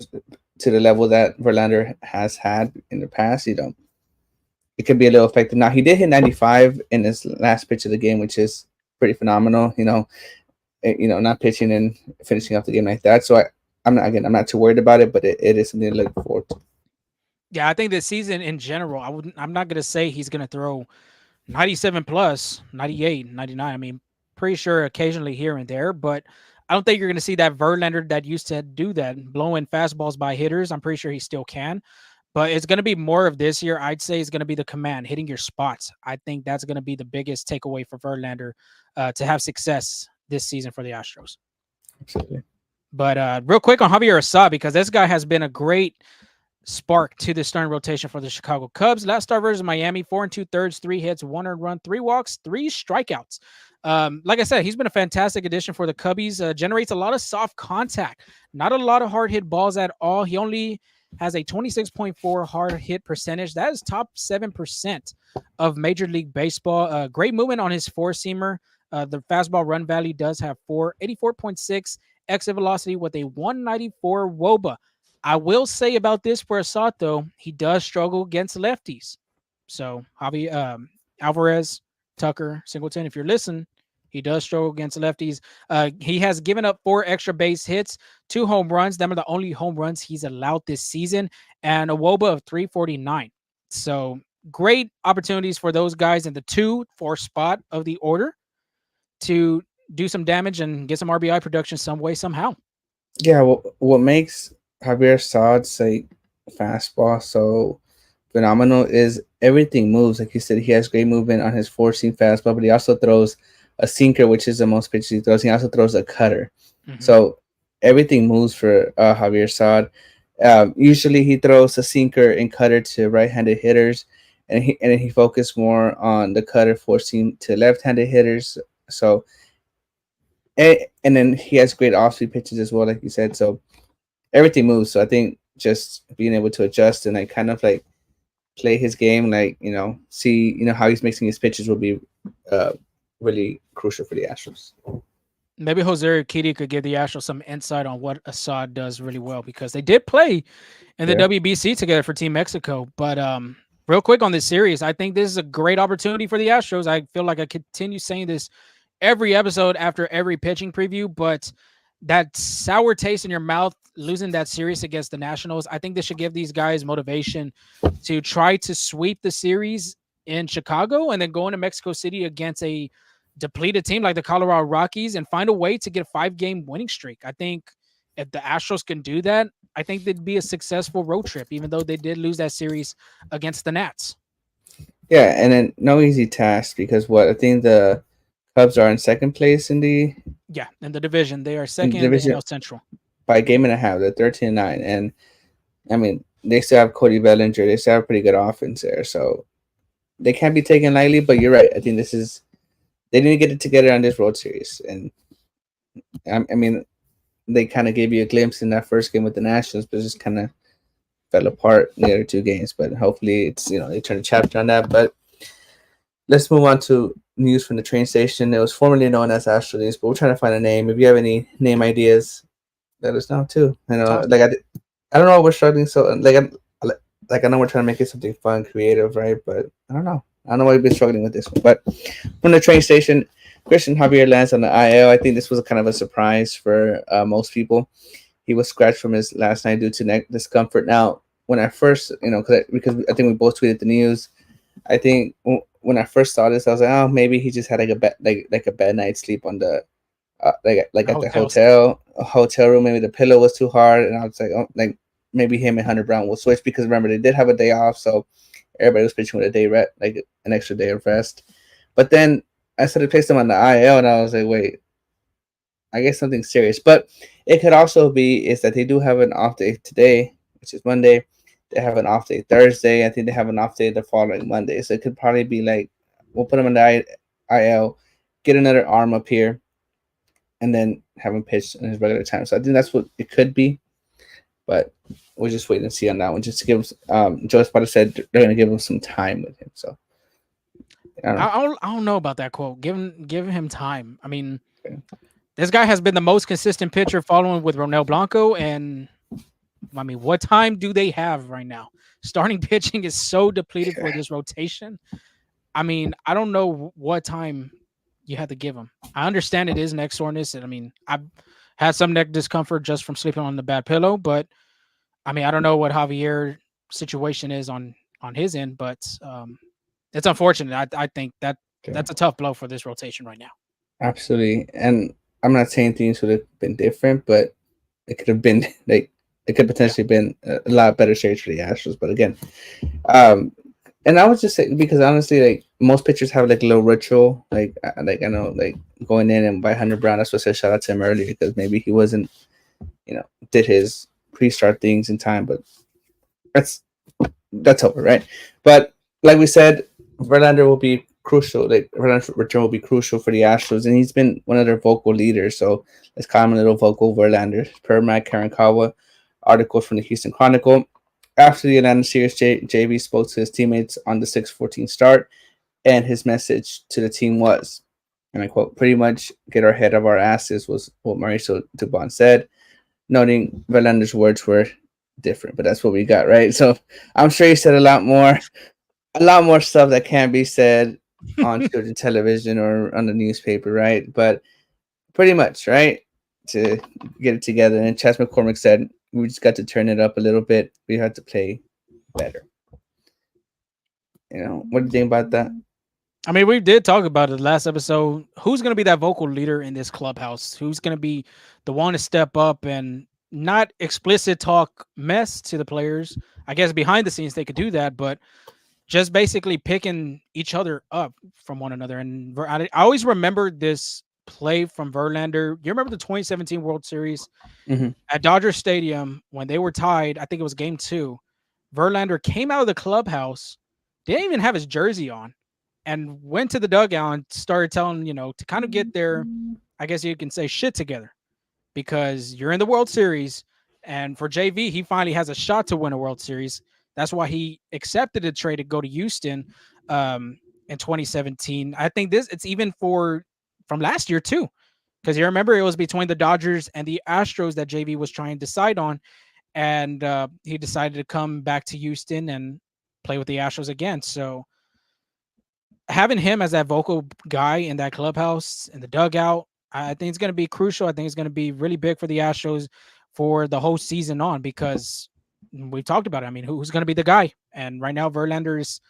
to the level that Verlander has had in the past, it could be a little effective. Now, he did hit 95 in his last pitch of the game, which is pretty phenomenal. Not pitching and finishing off the game like that. So I'm not too worried about it, but it is something to look forward to. Yeah, I think this season in general, I'm not gonna say he's gonna throw 97 plus, 98, 99. I mean, pretty sure occasionally here and there, but I don't think you're gonna see that Verlander that used to do that, blowing fastballs by hitters. I'm pretty sure he still can, but it's gonna be more of this year. I'd say it's gonna be the command, hitting your spots. I think that's gonna be the biggest takeaway for Verlander to have success this season for the Astros. Absolutely. But real quick on Javier Assad, because this guy has been a great spark to the starting rotation for the Chicago Cubs. Last start versus Miami, 4 2/3, 3 hits, 1 earned run, 3 walks, 3 strikeouts. Like I said, he's been a fantastic addition for the Cubbies. Generates a lot of soft contact, not a lot of hard hit balls at all. He only has a 26.4 hard hit percentage. That is top 7% of Major League Baseball. Great movement on his four seamer. The fastball run value does have 484.6 exit velocity with a 194 WOBA. I will say about this for Assad, though, he does struggle against lefties. So, Alvarez, Tucker, Singleton, if you're listening, he does struggle against lefties. He has given up 4 extra base hits, 2 home runs. Them are the only home runs he's allowed this season, and a WOBA of 349. So, great opportunities for those guys in the 2-4 spot of the order to do some damage and get some RBI production some way, somehow. Yeah, what makes Javier Saad's fastball so phenomenal is everything moves. Like you said, he has great movement on his four seam fastball, but he also throws a sinker, which is the most pitches he throws. He also throws a cutter. Mm-hmm. So everything moves for Javier Saad. Usually he throws a sinker and cutter to right-handed hitters, and he focused more on the cutter four seam to left-handed hitters. So and then he has great off-speed pitches as well, like you said. So everything moves. So I think just being able to adjust and kind of play his game, see how he's mixing his pitches will be really crucial for the Astros. Maybe Jose Urquidy could give the Astros some insight on what Assad does really well, because they did play in the WBC together for Team Mexico. But real quick on this series, I think this is a great opportunity for the Astros. I feel like I continue saying this every episode after every pitching preview, but that sour taste in your mouth, losing that series against the Nationals, I think this should give these guys motivation to try to sweep the series in Chicago and then go into Mexico City against a depleted team like the Colorado Rockies and find a way to get a 5-game winning streak. I think if the Astros can do that, I think they'd be a successful road trip, even though they did lose that series against the Nats. Yeah, and then no easy task, because I think the Cubs are in second place in the division. They are second in the NL Central by a game and a half. They're 13-9, and I mean they still have Cody Bellinger. They still have a pretty good offense there, so they can't be taken lightly. But you're right. I think this is they need to get it together on this road series, and I mean they kind of gave you a glimpse in that first game with the Nationals, but it just kind of fell apart in the other two games. But hopefully, it's they turn a chapter on that. But let's move on to news from the train station. It was formerly known as Astro News, but we're trying to find a name. If you have any name ideas, let us know too. Sounds I don't know. We're struggling so like I know we're trying to make it something fun, creative, right? But I don't know. I don't know why we've been struggling with this one. But from the train station, Christian Javier lands on the IL. I think this was a kind of a surprise for most people. He was scratched from his last night due to neck discomfort. Now, when I first, because I think we both tweeted the news. I think when I first saw this, I was like, oh, maybe he just had like a bad night's sleep on the like the at the hotels. hotel room. Maybe the pillow was too hard, and I was like, oh, like maybe him and Hunter Brown will switch because remember they did have a day off, so everybody was pitching with a day rest, like an extra day of rest. But then I started placing him on the IL, and I was like, wait, I guess something serious. But it could also be is that they do have an off day today, which is Monday. They have an off day Thursday. I think they have an off day the following Monday. So it could probably be like we'll put him on the IL, get another arm up here, and then have him pitch in his regular time. So I think that's what it could be. But we'll just wait and see on that one. Just to give him, Joe Espada said they're going to give him some time with him. So I don't know. I don't know about that quote. Give him time. I mean, this guy has been the most consistent pitcher following with Ronel Blanco, and I mean, what time do they have right now? Starting pitching is so depleted for this rotation. I mean, I don't know what time you have to give him. I understand it is neck soreness, and I mean, I've had some neck discomfort just from sleeping on the bad pillow, but I mean, I don't know what Javier situation is on his end, but it's unfortunate. I think Yeah, that's a tough blow for this rotation right now. absolutely. And I'm not saying things would have been different, but it could have been like it could Yeah. potentially been a lot better series for the Astros. But again, um, and I was just saying because honestly, like most pitchers have like a little ritual, like I know like going in and by Hunter Brown. That's what I said. Shout out to him earlier because maybe he wasn't, did his pre-start things in time, but that's that's over, right? But like we said, Verlander will be crucial. Like Verlander's return will be crucial for the Astros, and he's been one of their vocal leaders. So let's call him a little vocal Verlander. Per Mike Karankawa, article from the Houston Chronicle. After the Atlanta series, JV spoke to his teammates on the 6-14 start, and his message to the team was, and I quote, pretty much get our head of our asses was what Mauricio Dubon said, noting Verlander's words were different, but that's what we got, right? So I'm sure he said a lot more stuff that can't be said on children's television or on the newspaper, right? But pretty much, right? To get it together. And Chas McCormick said, we just got to turn it up a little bit. We had to play better. What do you think about that? I mean, we did talk about it last episode. Who's going to be that vocal leader in this clubhouse? Who's going to be the one to step up and not explicit talk mess to the players? I guess behind the scenes they could do that, but just basically picking each other up from one another. And I always remember this play from Verlander. You remember the 2017 World Series Mm-hmm. at Dodger Stadium when they were tied? I think it was game two. Verlander came out of the clubhouse, didn't even have his jersey on, and went to the dugout and started telling, to kind of get their, I guess you can say, shit together because you're in the World Series. And for JV, he finally has a shot to win a World Series. That's why he accepted a trade to go to Houston in 2017. I think it's even from last year too, because you remember it was between the Dodgers and the Astros that JV was trying to decide on, and he decided to come back to Houston and play with the Astros again. So having him as that vocal guy in that clubhouse in the dugout, I think it's going to be crucial. I think it's going to be really big for the Astros for the whole season on because we've talked about it. I mean, who's going to be the guy? And right now, Verlander is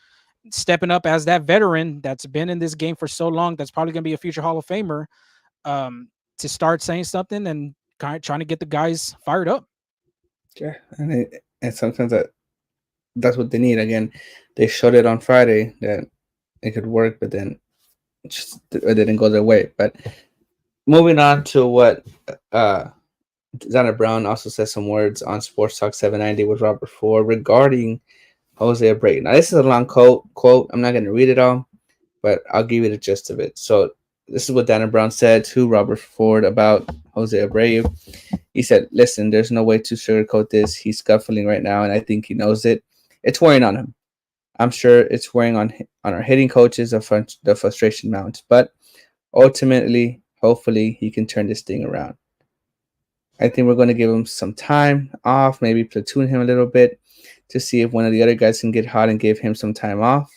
stepping up as that veteran that's been in this game for so long. That's probably going to be a future Hall of Famer to start saying something and kind of trying to get the guys fired up. Yeah, and sometimes that's what they need. Again, they showed it on Friday that it could work, but then it didn't go their way. But moving on to what Donna Brown also said some words on Sports Talk 790 with Robert Ford regarding Jose Abreu. Now, this is a long quote. I'm not going to read it all, but I'll give you the gist of it. So, this is what Dana Brown said to Robert Ford about Jose Abreu. He said, "Listen, there's no way to sugarcoat this. He's scuffling right now, and I think he knows it. It's wearing on him. I'm sure it's wearing on our hitting coaches. The frustration mounts, but ultimately, hopefully, he can turn this thing around. I think we're going to give him some time off, maybe platoon him a little bit to see if one of the other guys can get hot and give him some time off.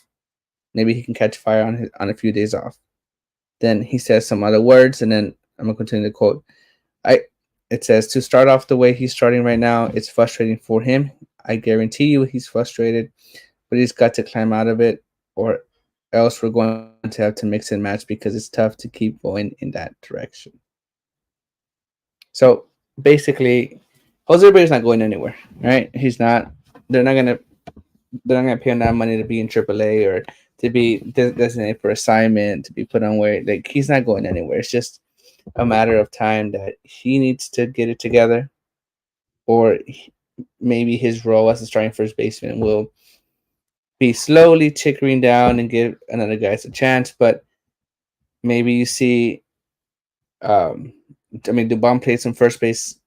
Maybe he can catch fire on a few days off." Then he says some other words, and then I'm gonna continue the quote. I It says, "To start off the way he's starting right now, it's frustrating for him. I guarantee you he's frustrated, but he's got to climb out of it, or else we're going to have to mix and match because it's tough to keep going in that direction." So basically, Jose Abreu's not going anywhere, right? He's not. They're not gonna. They're not gonna pay him that money to be in AAA or to be designated for assignment to be put on where like he's not going anywhere. It's just a matter of time that he needs to get it together, or maybe his role as a starting first baseman will be slowly tickering down and give another guys a chance. But maybe you see, um, I mean, Dubon played some first base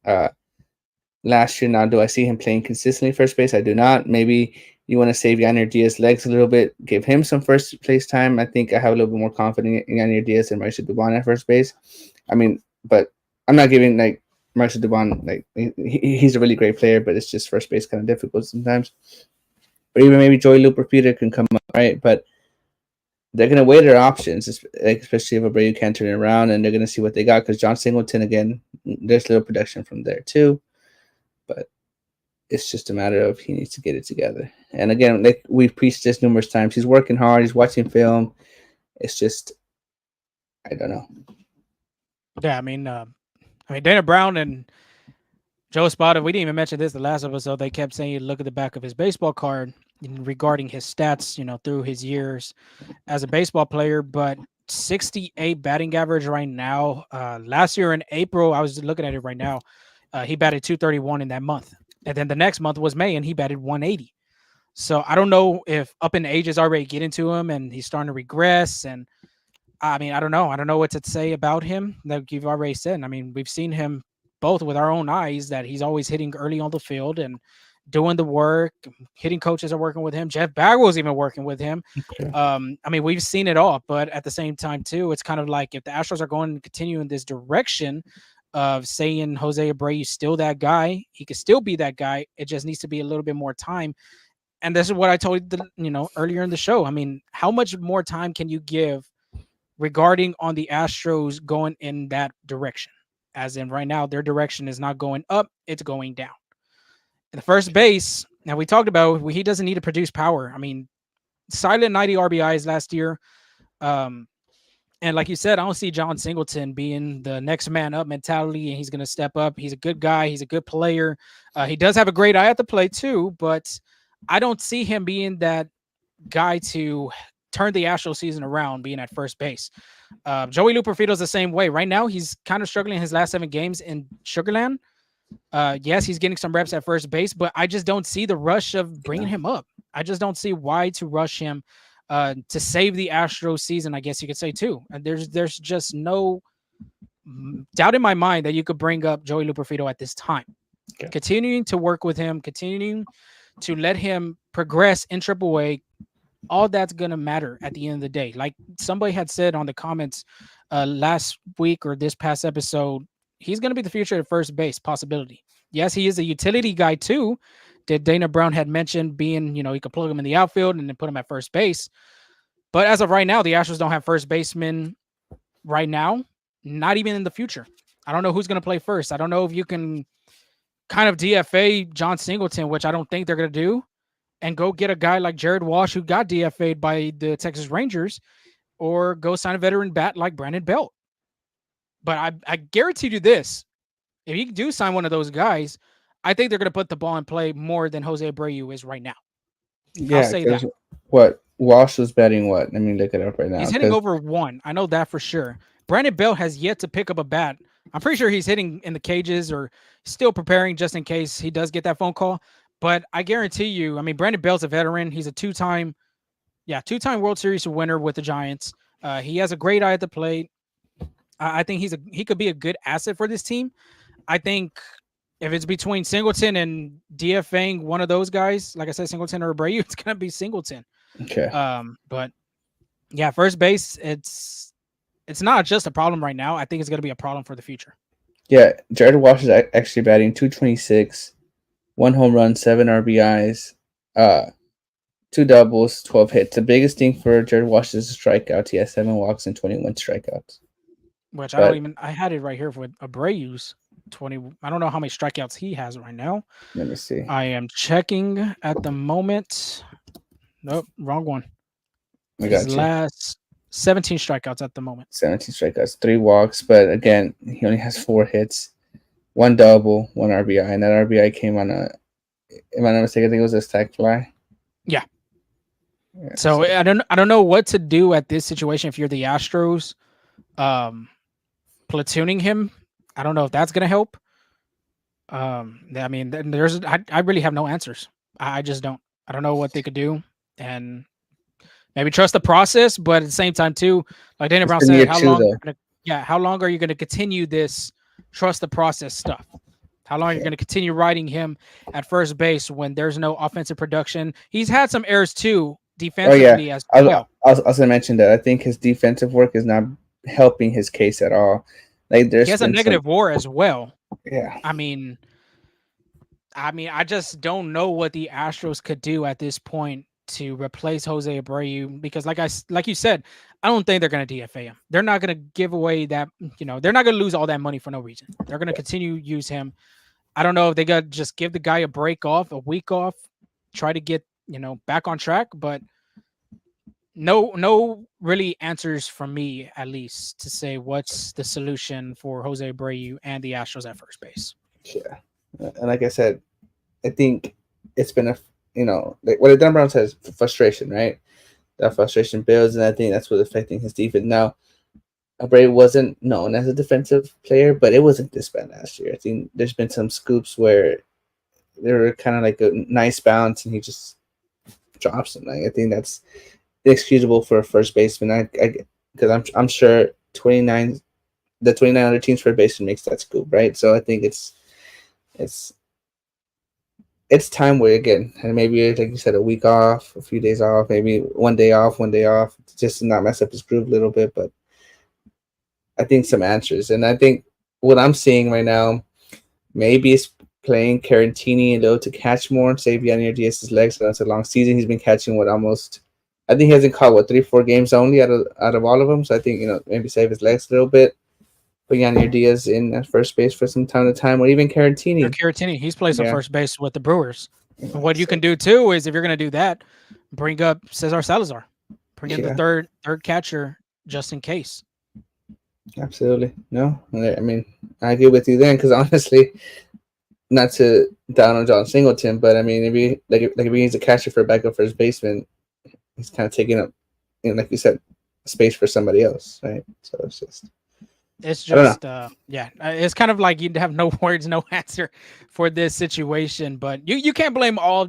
last year. Now, do I see him playing consistently first base? I do not. Maybe you want to save Yanir Diaz's legs a little bit, give him some first place time. I think I have a little bit more confidence in Yanir Diaz than Mauricio Dubon at first base. I mean, but I'm not giving like Mauricio Dubon like he's a really great player, but it's just first base kind of difficult sometimes. Or even maybe Joey Looper Peter can come up, right? But they're gonna weigh their options, especially if Abreu can't turn it around, and they're gonna see what they got because John Singleton again, there's little production from there too, but it's just a matter of he needs to get it together. And again, like we've preached this numerous times, he's working hard, he's watching film. It's just I don't know. Yeah, I mean Dana Brown and Joe Espada. We didn't even mention this the last episode. They kept saying, "Look at the back of his baseball card," regarding his stats. Through his years as a baseball player, but 68 batting average right now. Last year in April, I was looking at it right now. He batted 231 in that month, and then the next month was May, and he batted 180. So I don't know if up in age is already getting to him, and he's starting to regress. And I mean, I don't know. I don't know what to say about him. Like you've already said. I mean, we've seen him both with our own eyes that he's always hitting early on the field and doing the work. Hitting coaches are working with him. Jeff Bagwell's even working with him. Okay. I mean, we've seen it all, but at the same time, too, it's kind of like if the Astros are going to continue in this direction of saying Jose Abreu is still that guy, he could still be that guy. It just needs to be a little bit more time. And this is what I told earlier in the show. I mean, how much more time can you give regarding on the Astros going in that direction? As in right now, their direction is not going up, it's going down. In the first base, now we talked about he doesn't need to produce power. I mean, silent 90 RBIs last year. Um, and like you said, I don't see John Singleton being the next man up mentality, and he's going to step up. He's a good guy. He's a good player. He does have a great eye at the plate too, but I don't see him being that guy to turn the Astro season around, being at first base. Joey Luperfito's the same way. Right now, he's kind of struggling his last 7 games in Sugarland. Yes, he's getting some reps at first base, but I just don't see the rush of bringing him up. I just don't see why to rush him to save the Astros season, I guess you could say too. And there's just no doubt in my mind that you could bring up Joey Luperfito at this time. Okay. Continuing to work with him, continuing to let him progress in AAA, all that's going to matter at the end of the day. Like somebody had said on the comments last week or this past episode, he's going to be the future at first base possibility. Yes, he is a utility guy too. That Dana Brown had mentioned being, you could plug him in the outfield and then put him at first base. But as of right now, the Astros don't have first baseman right now, not even in the future. I don't know who's going to play first. I don't know if you can kind of DFA John Singleton, which I don't think they're going to do, and go get a guy like Jared Walsh who got DFA'd by the Texas Rangers, or go sign a veteran bat like Brandon Belt. But I guarantee you this, if you do sign one of those guys, I think they're going to put the ball in play more than Jose Abreu is right now. Yeah, I'll say that. What Walsh was betting Let me look it up right now. He's hitting over 1. I know that for sure. Brandon Belt has yet to pick up a bat I'm pretty sure he's hitting in the cages or still preparing just in case he does get that phone call. But I guarantee you, I mean, Brandon Bell's a veteran. He's a two-time World Series winner with the Giants. He has a great eye at the plate. I think he could be a good asset for this team. I think if it's between Singleton and DFAing one of those guys, like I said, Singleton or Abreu, it's gonna be Singleton. Okay. But yeah, first base, it's not just a problem right now. I think it's gonna be a problem for the future. Yeah, Jared Walsh is actually batting 226, one home run, seven RBIs, two doubles, 12 hits. The biggest thing for Jared Walsh is strikeouts. He has 7 walks and 21 strikeouts. Which But I had it right here with Abreu's 20. I don't know how many strikeouts he has right now. let me see. I am checking at the moment. Nope, wrong one. I His got you. last 17 strikeouts at the moment. 17 strikeouts, 3 walks. But again, he only has 4 hits, one double, one RBI. And that RBI came on a, if I'm not mistaken, I think it was a stack fly. Yeah. Yeah, So I don't know what to do at this situation if you're the Astros. Um, platooning him. I don't know if that's gonna help. I mean, I really have no answers. I just don't. I don't know what they could do, and maybe trust the process, but at the same time too, like Dana it's Brown been said, year two, though. how long are you gonna continue this trust the process stuff? How long are you Yeah. going to continue riding him at first base when there's no offensive production? He's had some errors too Oh, yeah. defensively as I was, well. I was also going to mention that I think his defensive work is not helping his case at all. Like, He there's has a been some, negative WAR as well. yeah. I mean, I just don't know what the Astros could do at this point to replace Jose Abreu because, like you said, I don't think they're going to DFA him. They're not going to give away that. They're not going to lose all that money for no reason. They're going to continue to use him. I don't know if they got to just give the guy a week off, try to get back on track, but no really answers from me at least to say what's the solution for Jose Abreu and the Astros at first base. Yeah. And like I said, I think it's been like what Dan Brown says, frustration, right? That frustration builds, and I think that's what's affecting his defense. Now, Abreu wasn't known as a defensive player, but it wasn't this bad last year. I think there's been some scoops where they were kind of like a nice bounce, and he just drops them. Like, I think that's inexcusable for a first baseman. Because I'm sure 29 the 29 other teams for baseman makes that scoop, right? So I think it's it's time where again, and maybe like you said, a week off, a few days off, maybe one day off, just to not mess up his groove a little bit. But I think some answers, and I think what I'm seeing right now, maybe it's playing Carantini a little to catch more, save Yannier Diaz's legs. So that's a long season. He's been catching what almost. I think he hasn't caught 3-4 games only out of all of them. So I think maybe save his legs a little bit. Put Yannier Diaz in at first base for some time to time, or even Or Carantini. Caratini, he's played some Yeah. first base with the Brewers. Yeah, What you so, can do too is if you're going to do that, bring up Cesar Salazar, bring in the yeah, third catcher just in case. absolutely. No, I mean, I agree with you then because honestly, not to down on John Singleton, but I mean, if he needs a catcher for a backup first baseman, he's kind of taking up, like you said, space for somebody else, right? So it's just, It's I don't know. just, it's kind of like you'd have no words, no answer for this situation. But you can't blame all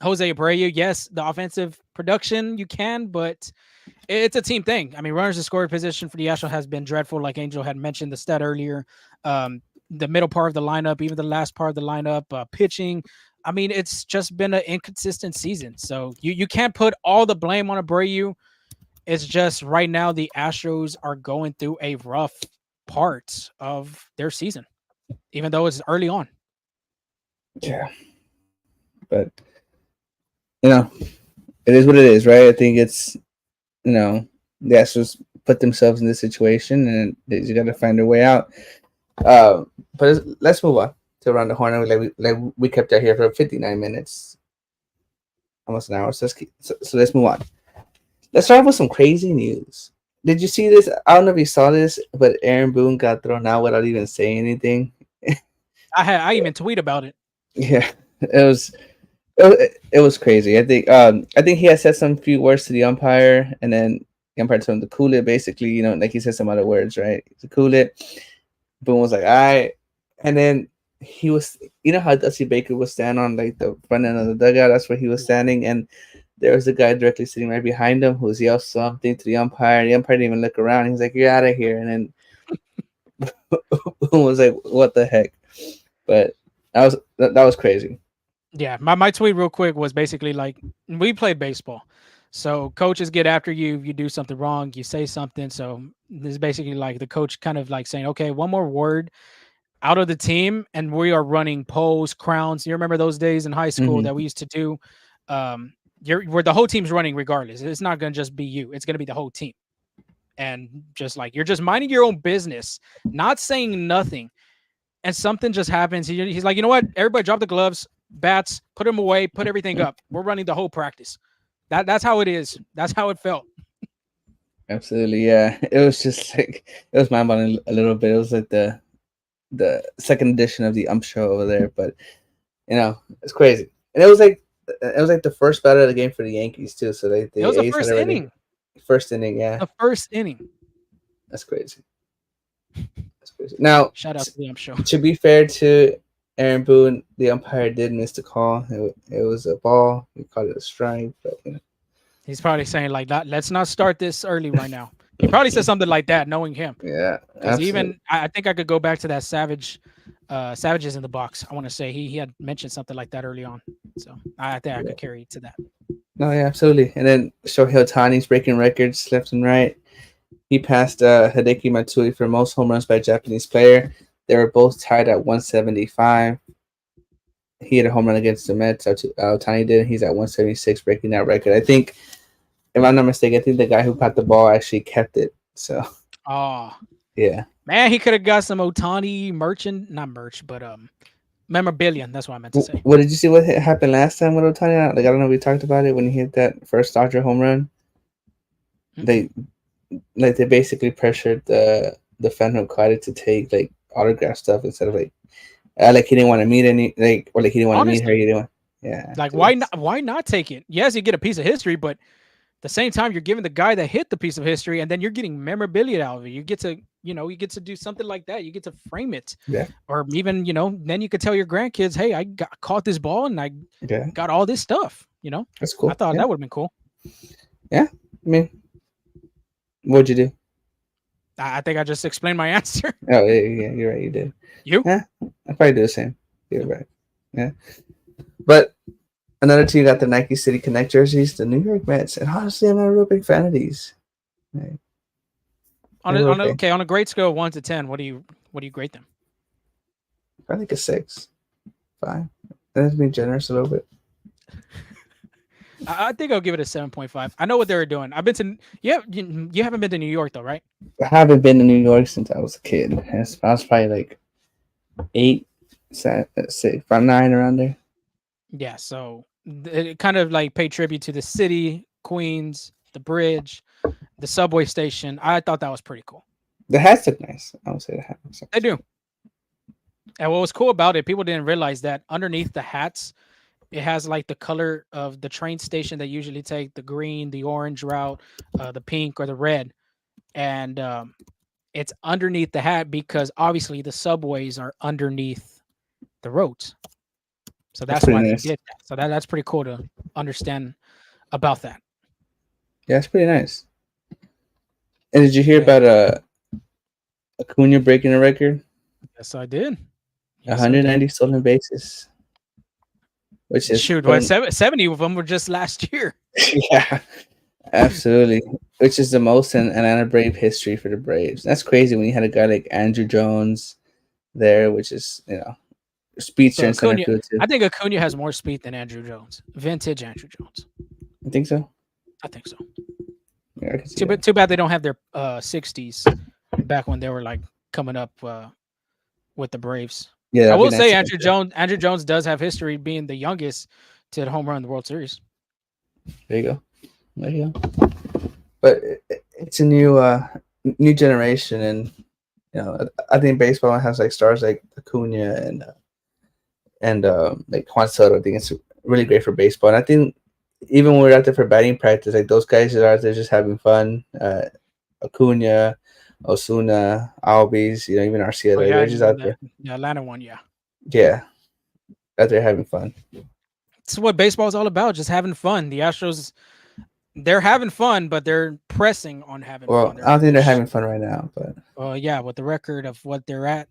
Jose Abreu. Yes, the offensive production you can, but it's a team thing. I mean, runners in scoring position for the Astros has been dreadful. Like Angel had mentioned the stat earlier. The middle part of the lineup, even the last part of the lineup, pitching. I mean, it's just been an inconsistent season. So you can't put all the blame on Abreu. It's just right now the Astros are going through a rough part of their season, even though it's early on. Yeah, but you know, it is what it is, right? I think it's the Astros put themselves in this situation, and they just got to find their way out. But let's move on to around the horn. We kept out here for 59 minutes, almost an hour. So let's move on. Let's start with some crazy news. Did you see this? I don't know if you saw this, but Aaron Boone got thrown out without even saying anything. I even tweet about it. Yeah, it was crazy. I think he had said some few words to the umpire, and then the umpire told him to cool it. Basically, like he said some other words, right? To cool it. Boone was like, "All right," and then he was, you know how Dusty Baker was stand on like the front end of the dugout. That's where he was Yeah. standing, and there was a guy directly sitting right behind him who was yelled something to the umpire. The umpire didn't even look around. He was like, "You're out of here," and then Boone was like, "What the heck?" But that was crazy. Yeah, my tweet real quick was basically like we played baseball. So coaches get after you, you do something wrong, you say something. So this is basically like the coach kind of like saying, okay, one more word out of the team, and we are running poles, crowns. You remember those days in high school Hmm. that we used to do? You're where the whole team's running regardless. It's not gonna just be you, it's gonna be the whole team. And just like you're just minding your own business, not saying nothing, and something just happens. He's like, you know what? Everybody drop the gloves, bats, put them away, put everything up. We're running the whole practice. That's how it is. That's how it felt. Absolutely, yeah. It was just like it was mind boggling a little bit. It was like the second edition of the ump show over there, but it's crazy. And it was like the first batter of the game for the Yankees too. So It the was the A's had first already inning. first inning. Yeah, The first inning. that's crazy. That's crazy. Now, Shout out to the show. to be fair to Aaron Boone, the umpire did miss the call. It was a ball. He called it a strike, but He's probably saying like, let's not start this early right now. He probably said something like that, knowing him. yeah, Because absolutely. even I think I could go back to that Savages in the box. I want to say he had mentioned something like that early on. So I think I Yeah. could carry to that. No, yeah, absolutely. And then Shohei Ohtani's breaking records left and right. He passed Hideki Matsui for most home runs by a Japanese player. They were both tied at 175. He had a home run against the Mets. Ohtani did. He's at 176, breaking that record. I think, if I'm not mistaken, I think the guy who caught the ball actually kept it. So, Oh yeah. man, he could have got some Otani merchant, not merch, but memorabilia. That's what I meant to say. What did you see? What happened last time with Ohtani? Like, I don't know. We talked about it when he hit that first Dodger home run. Mm-mm. They they basically pressured the fan who caught it to take like autograph stuff instead of like he didn't want to meet any or like he didn't want to meet her. Honestly, He didn't. Yeah, like dude. why not? Why not take it? Yes, you get a piece of history, but at the same time, you're giving the guy that hit the piece of history, and then you're getting memorabilia out of it. You get to, you get to do something like that. You get to frame it, Yeah, or even, then you could tell your grandkids, "Hey, caught this ball, and I yeah, got all this stuff." that's I cool. thought Yeah, that would have been cool. yeah. I mean, what'd you do? I think I just explained my answer. Oh, yeah, yeah, you're right. You did. You? Yeah, I probably do the same. You're right. Yeah, but another team got the Nike City Connect jerseys, the New York Mets, and honestly, I'm not a real big fan of these. Right. On They a, were on a, okay. okay, on a grade scale of 1 to 10, what do you grade them? I think a 6, 5. That's being generous a little bit. I think I'll give it a 7.5. I know what they were doing. I've been to you haven't been to New York though, right? I haven't been to New York since I was a kid. I was probably like 8, 6, 5, 9 around there. Yeah, so it kind of like paid tribute to the city, Queens, the bridge, the subway station. I thought that was pretty cool. The hats look nice. I would say the hats look They nice. do. And what was cool about it, people didn't realize that underneath the hats, it has like the color of the train station that usually take the green, the orange route, the pink, or the red. And it's underneath the hat because obviously the subways are underneath the roads. So That's that's pretty why they nice. did that. So that's pretty cool to understand about that. Yeah, it's pretty nice. And did you hear Yeah. about Acuna breaking a record? Yes, I did. Yes, I did. 190 stolen bases, which is Shoot, what putting 70 of them were just last year. yeah, absolutely. Which is the most in Atlanta Brave history for the Braves. That's crazy when you had a guy like Andrew Jones there, which is speedster But in center Acuna, field too. I think Acuna has more speed than Andrew Jones. Vintage Andrew Jones. I think so. I think so. Yeah, I can see that. Too bad they don't have their 60s back when they were like coming up with the Braves. Yeah, I that'd be will nice say to get that. Andrew Jones does have history being the youngest to hit a home run in the World Series. There you go. There you go. But it's a new generation, and I think baseball has like stars like Acuna and like Juan Soto. I think it's really great for baseball, and I think even when we're out there for batting practice, like those guys are out there just having fun. Acuna, Osuna, Albies, even Oh Arcia. yeah, They're just out the there. the Atlanta one. Yeah, Yeah, out there having fun. it's what baseball is all about. Just having fun. The Astros, they're having fun, but they're pressing on having fun. Well, They're I don't think they're they're having fun right now, but yeah, with the record of what they're at,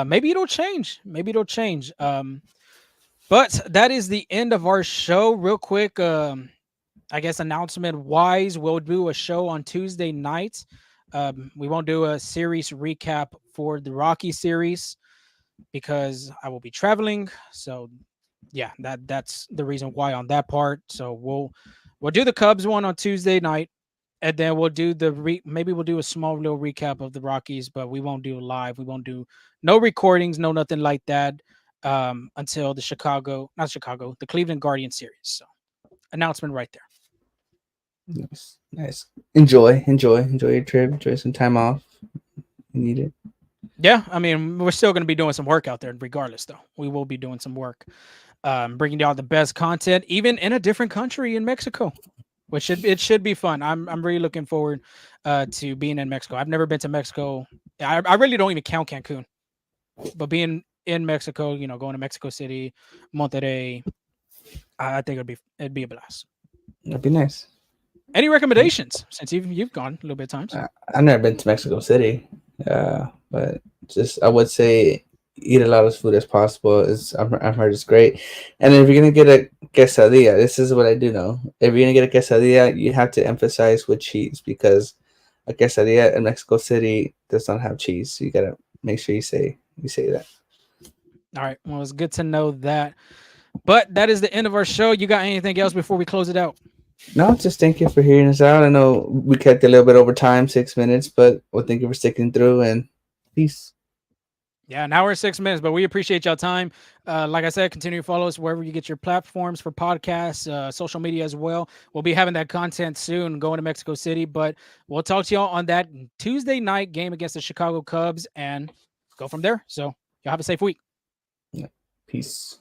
maybe it'll change. Maybe it'll change. But that is the end of our show. Real quick, I guess announcement wise, we'll do a show on Tuesday night. We won't do a series recap for the Rocky series because I will be traveling. So yeah, that's the reason why on that part. So we'll do the Cubs one on Tuesday night, and then we'll do maybe we'll do a small little recap of the Rockies, but we won't do live. We won't do no recordings, no nothing like that until the Cleveland Guardian series. So announcement right there. nice, nice. Enjoy your trip. Enjoy some time off. You need it. Yeah, I mean we're still going to be doing some work out there regardless, though. We will be doing some work, bringing y'all the best content, even in a different country in Mexico, which should be fun. I'm really looking forward to being in Mexico. I've never been to Mexico. I really don't even count Cancun, but being in Mexico, going to Mexico City, Monterrey, I think it'd be a blast. That'd be nice. Any recommendations since you've gone a little bit of times? I've never been to Mexico City, but just I would say eat a lot of food as possible. I've heard it's great, and if you're gonna get a quesadilla, this is what I do know. If you're gonna get a quesadilla, you have to emphasize with cheese because a quesadilla in Mexico City does not have cheese. So you gotta make sure you say that. All right. Well, it's good to know that. But that is the end of our show. You got anything else before we close it out? No, just thank you for hearing us out. I know we kept a little bit over time, 6 minutes, but well, thank you for sticking through and peace. Yeah, an hour and 6 minutes, but we appreciate y'all time. Like I said, continue to follow us wherever you get your platforms for podcasts, social media as well. We'll be having that content soon going to Mexico City, but we'll talk to y'all on that Tuesday night game against the Chicago Cubs and go from there. So y'all have a safe week. Yeah. Peace.